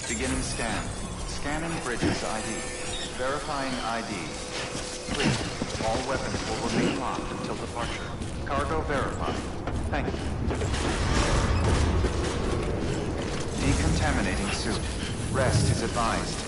Beginning scan. Scanning Bridges ID. Verifying ID. Clear. All weapons will remain locked until departure. Cargo verified. Thank you. Decontaminating suit. Rest is advised.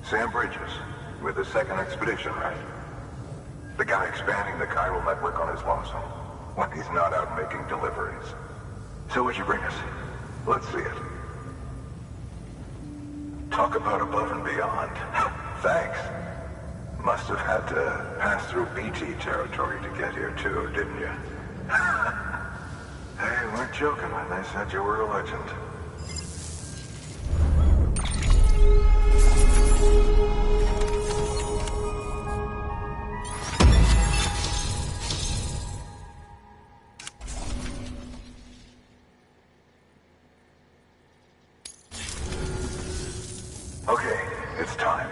Sam Bridges, with the second expedition, right? The guy expanding the chiral network on his lonesome, when he's not out making deliveries. So what'd you bring us? Let's see it. Talk about above and beyond. Thanks. Must have had to pass through BT territory to get here too, didn't you? They weren't joking when they said you were a legend. Okay, it's time.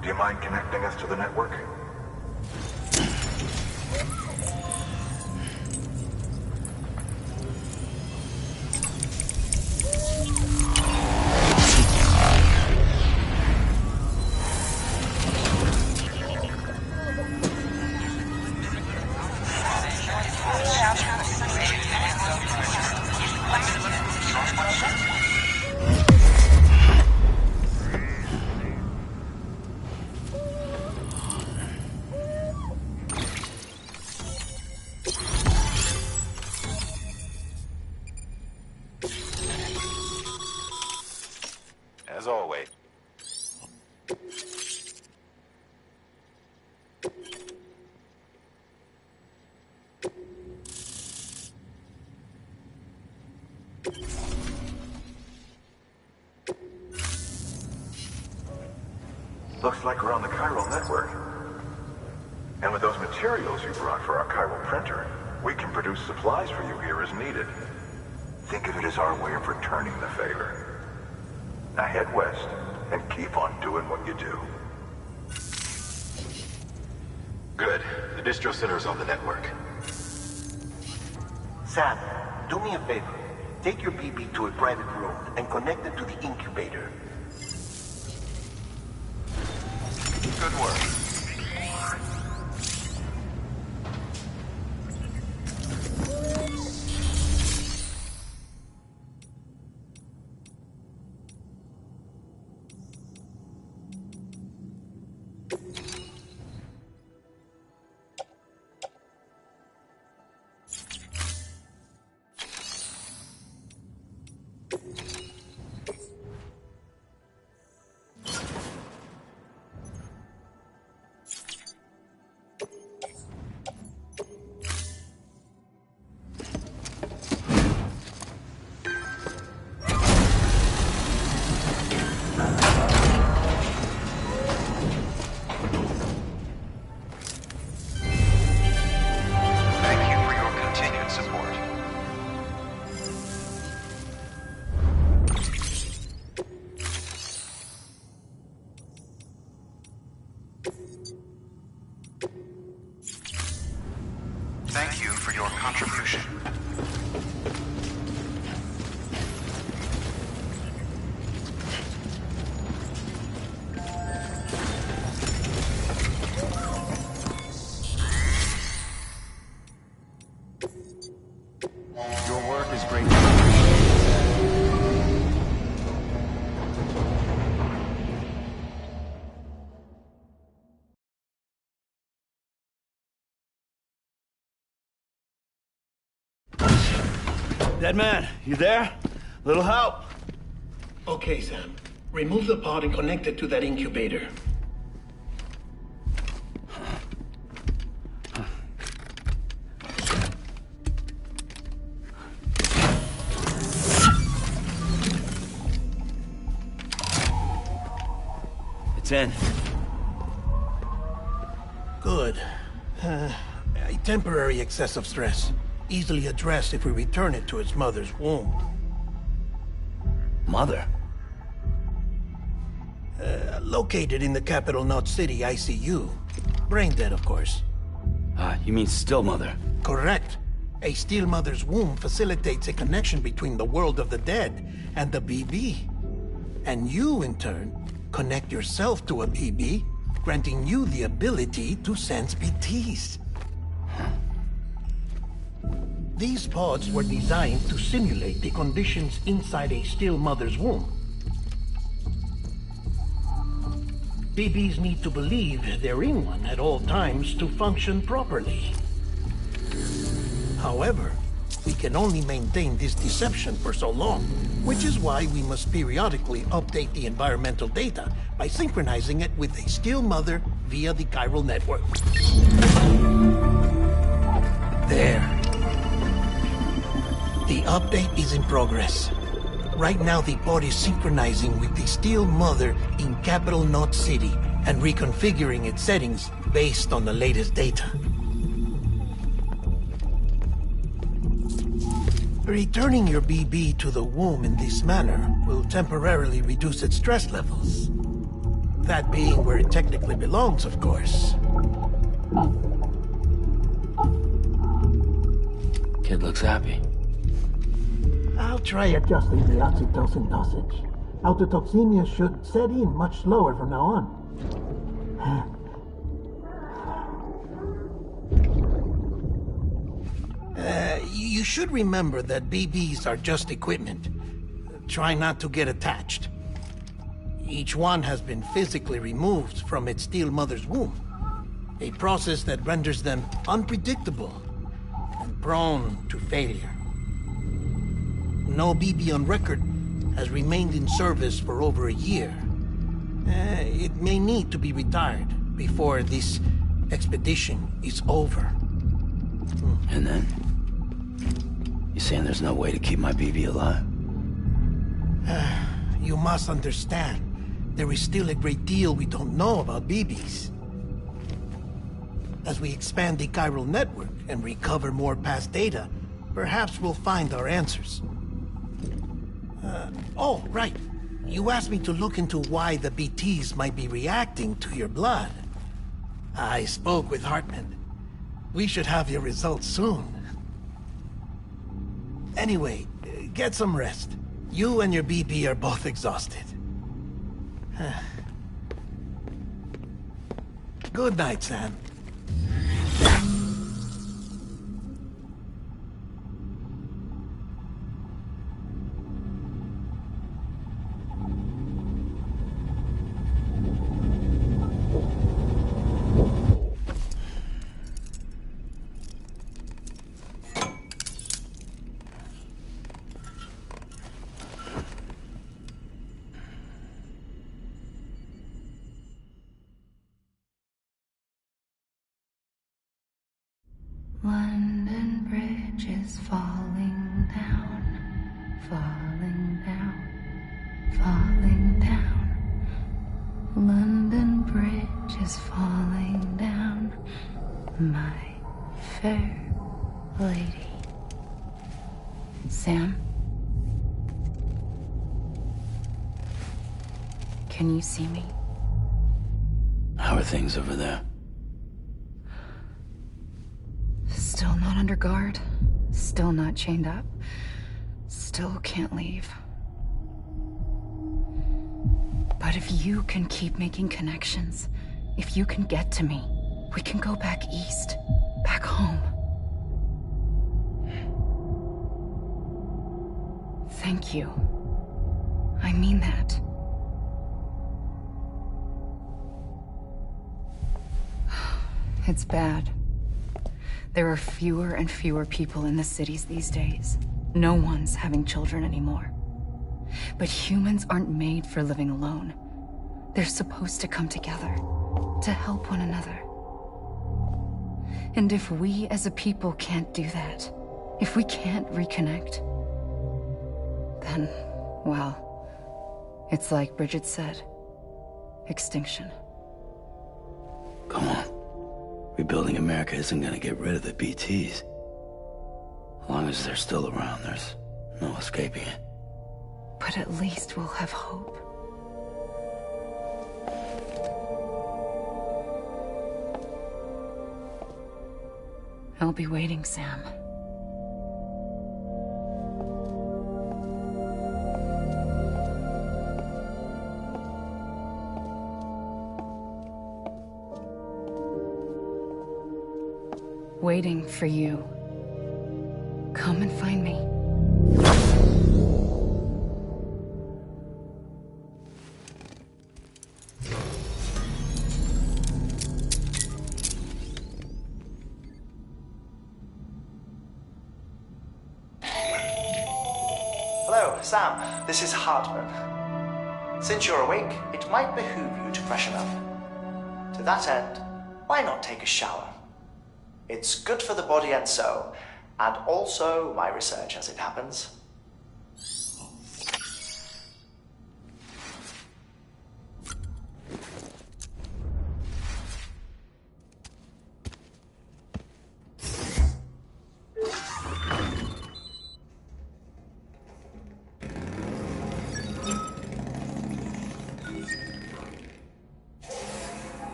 Do you mind connecting us to the network? As always. Looks like we're on the chiral network. And with those materials you brought for our chiral printer, we can produce supplies for you here as needed. Think of it as our way of returning the favor. Now head west and keep on doing what you do. Good. The distro center's on the network. Sam, do me a favor. Take your BB to a private room and connect it to the incubator. Good work. Thank you for your contribution. Your work is greatly Dead man, you there? Little help? Okay, Sam. Remove the pod and connect it to that incubator. It's in. Good. A temporary excess of stress. Easily addressed if we return it to its mother's womb. Mother? Located in the capital Knot City ICU. Brain dead, of course. You mean still mother? Correct. A still mother's womb facilitates a connection between the world of the dead and the BB. And you, in turn, connect yourself to a BB, granting you the ability to sense BTs. These pods were designed to simulate the conditions inside a still mother's womb. BBs need to believe they're in one at all times to function properly. However, we can only maintain this deception for so long, which is why we must periodically update the environmental data by synchronizing it with a still mother via the chiral network. There. The update is in progress. Right now, the pod is synchronizing with the still mother in capital Knot City and reconfiguring its settings based on the latest data. Returning your BB to the womb in this manner will temporarily reduce its stress levels. That being where it technically belongs, of course. Kid looks happy. I'll try adjusting the oxytocin dosage. Autotoxemia should set in much slower from now on. You should remember that BBs are just equipment. Try not to get attached. Each one has been physically removed from its still mother's womb. A process that renders them unpredictable and prone to failure. No BB on record has remained in service for over a year. It may need to be retired before this expedition is over. And then? You saying there's no way to keep my BB alive? You must understand, there is still a great deal we don't know about BBs. As we expand the chiral network and recover more past data, perhaps we'll find our answers. Oh, right. You asked me to look into why the BTs might be reacting to your blood. I spoke with Hartman. We should have your results soon. Anyway, get some rest. You and your BB are both exhausted. Good night, Sam. London Bridge is falling down, falling down, falling down. London Bridge is falling down, my fair lady. Sam? Can you see me? How are things over there? Still Still not under guard. Still not chained up. Still can't leave. But if you can keep making connections, if you can get to me, we can go back east, back home. Thank you. I mean that. It's bad. There are fewer and fewer people in the cities these days. No one's having children anymore. But humans aren't made for living alone. They're supposed to come together, to help one another. And if we as a people can't do that, if we can't reconnect, then, well, it's like Bridget said, extinction. Come on. Rebuilding America isn't gonna get rid of the BTs. As long as they're still around, there's no escaping it. But at least we'll have hope. I'll be waiting, Sam. Waiting for you. Come and find me. Hello, Sam. This is Hartman. Since you're awake, it might behoove you to freshen up. To that end, why not take a shower? It's good for the body and soul, and also my research as it happens.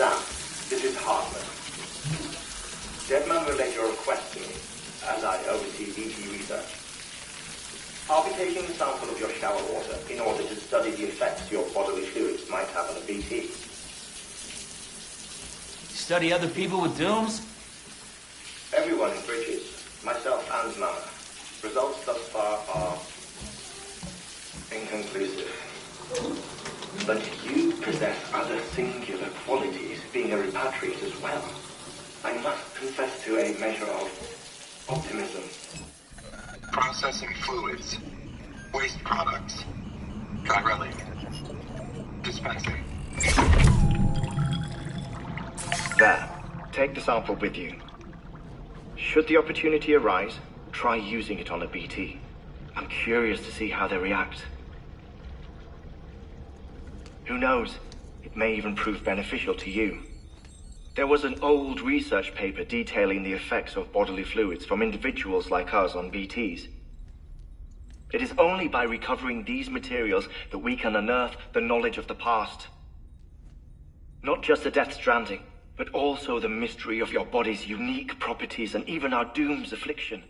Sam, this is Hartman. Deadman relayed your request to me, as I oversee BT research. I'll be taking a sample of your shower water in order to study the effects your bodily fluids might have on a BT. Study other people with dooms? Everyone in Bridges, myself and Mama. Results thus far are inconclusive. But you possess other singular qualities, being a repatriate as well. I must confess to a measure of optimism. Processing fluids. Waste products. Chirelli. Dispensing. There. Take the sample with you. Should the opportunity arise, try using it on a BT. I'm curious to see how they react. Who knows? It may even prove beneficial to you. There was an old research paper detailing the effects of bodily fluids from individuals like us on BTs. It is only by recovering these materials that we can unearth the knowledge of the past. Not just the Death Stranding, but also the mystery of your body's unique properties and even our doom's affliction.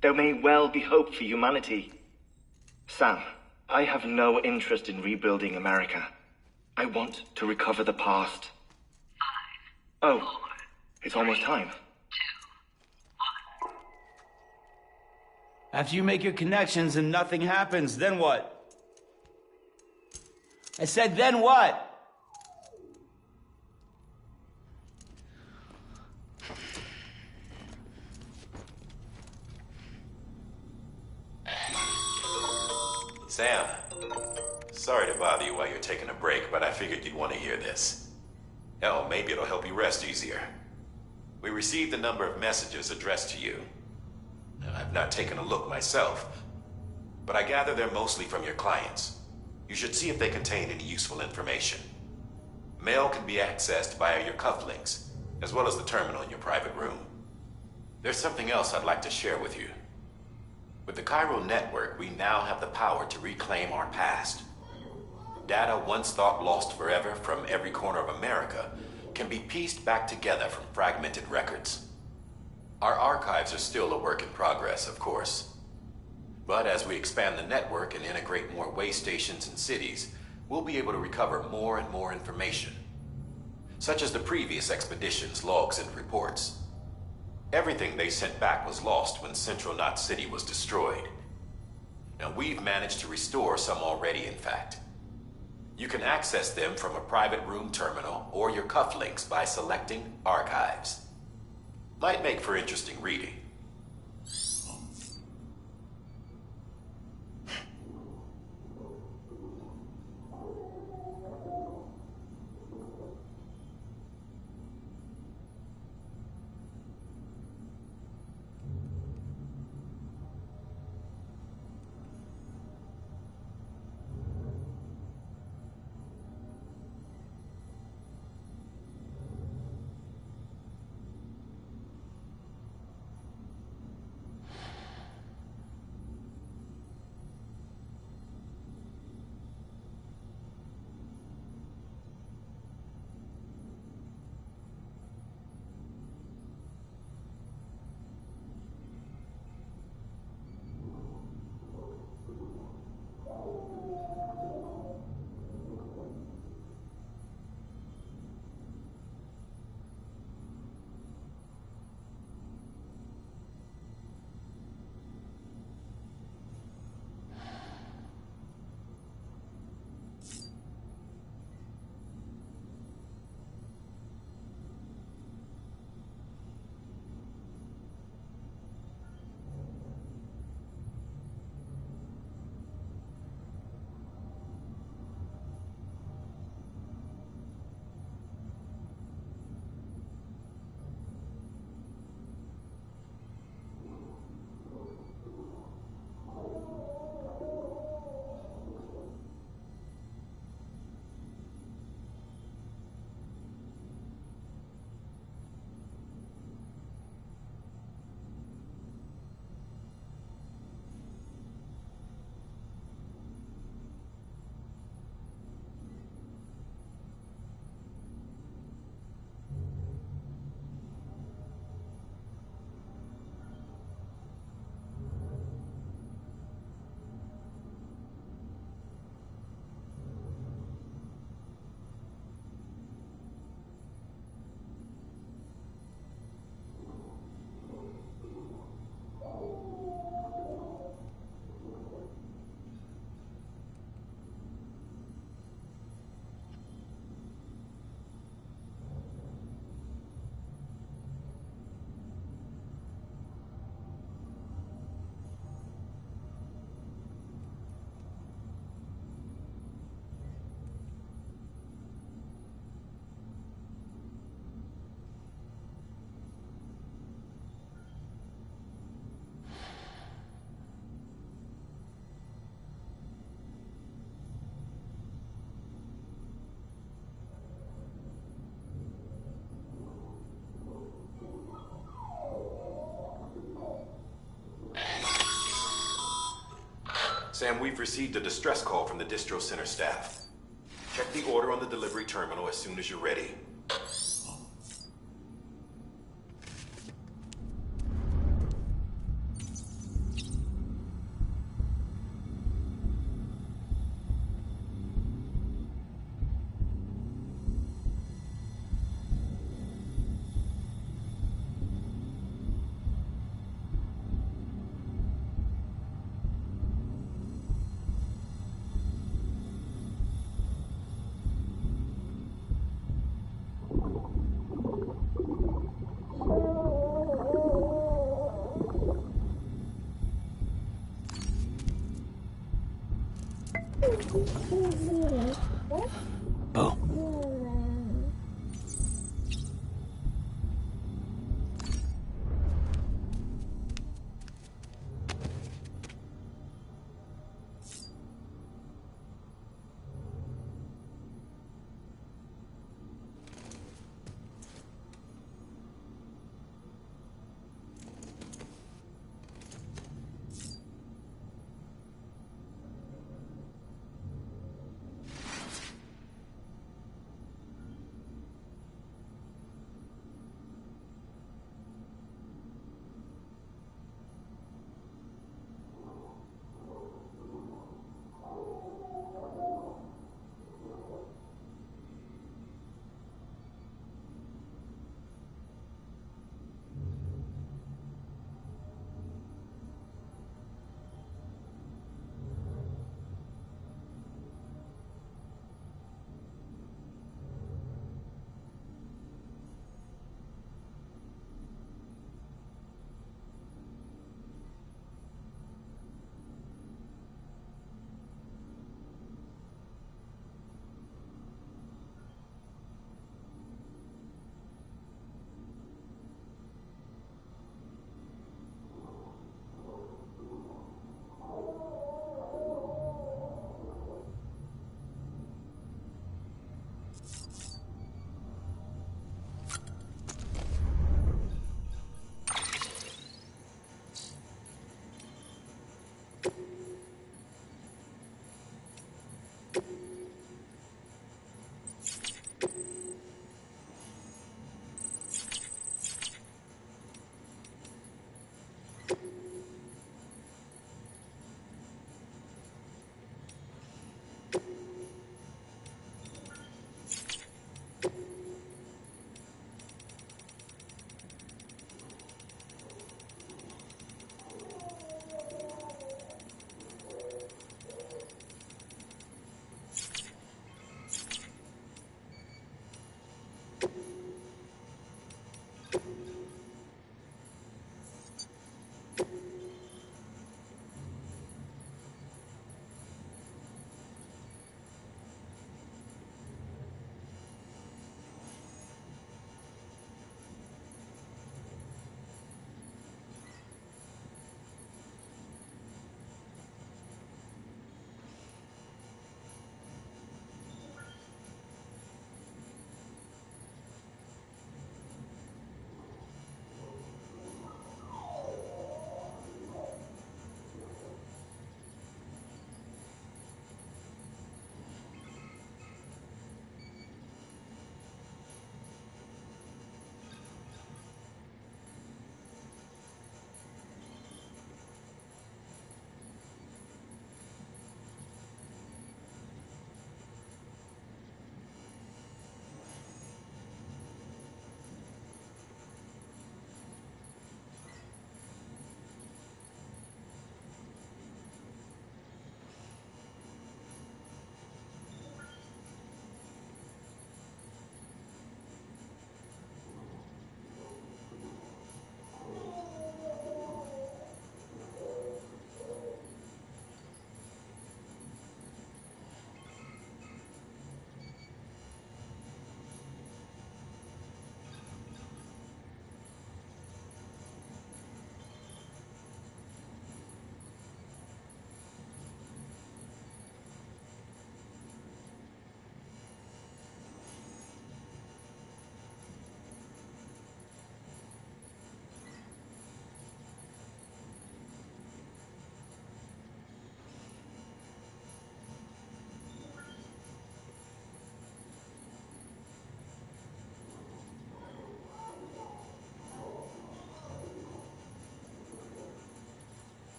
There may well be hope for humanity. Sam, I have no interest in rebuilding America. I want to recover the past. 5, 4, oh, it's almost time. 2, 1. After you make your connections and nothing happens, then what? I said, then what? Sam, sorry to bother you while you're taking a break, but I figured you'd want to hear this. Hell, maybe it'll help you rest easier. We received a number of messages addressed to you. Now, I've not taken a look myself, but I gather they're mostly from your clients. You should see if they contain any useful information. Mail can be accessed via your cufflinks, as well as the terminal in your private room. There's something else I'd like to share with you. With the chiral network, we now have the power to reclaim our past. Data once thought lost forever from every corner of America can be pieced back together from fragmented records. Our archives are still a work in progress, of course. But as we expand the network and integrate more way stations and cities, we'll be able to recover more and more information, such as the previous expedition's logs and reports. Everything they sent back was lost when Central Knot City was destroyed. Now we've managed to restore some already, in fact. You can access them from a private room terminal or your cufflinks by selecting Archives. Might make for interesting reading. Sam, we've received a distress call from the distro center staff. Check the order on the delivery terminal as soon as you're ready.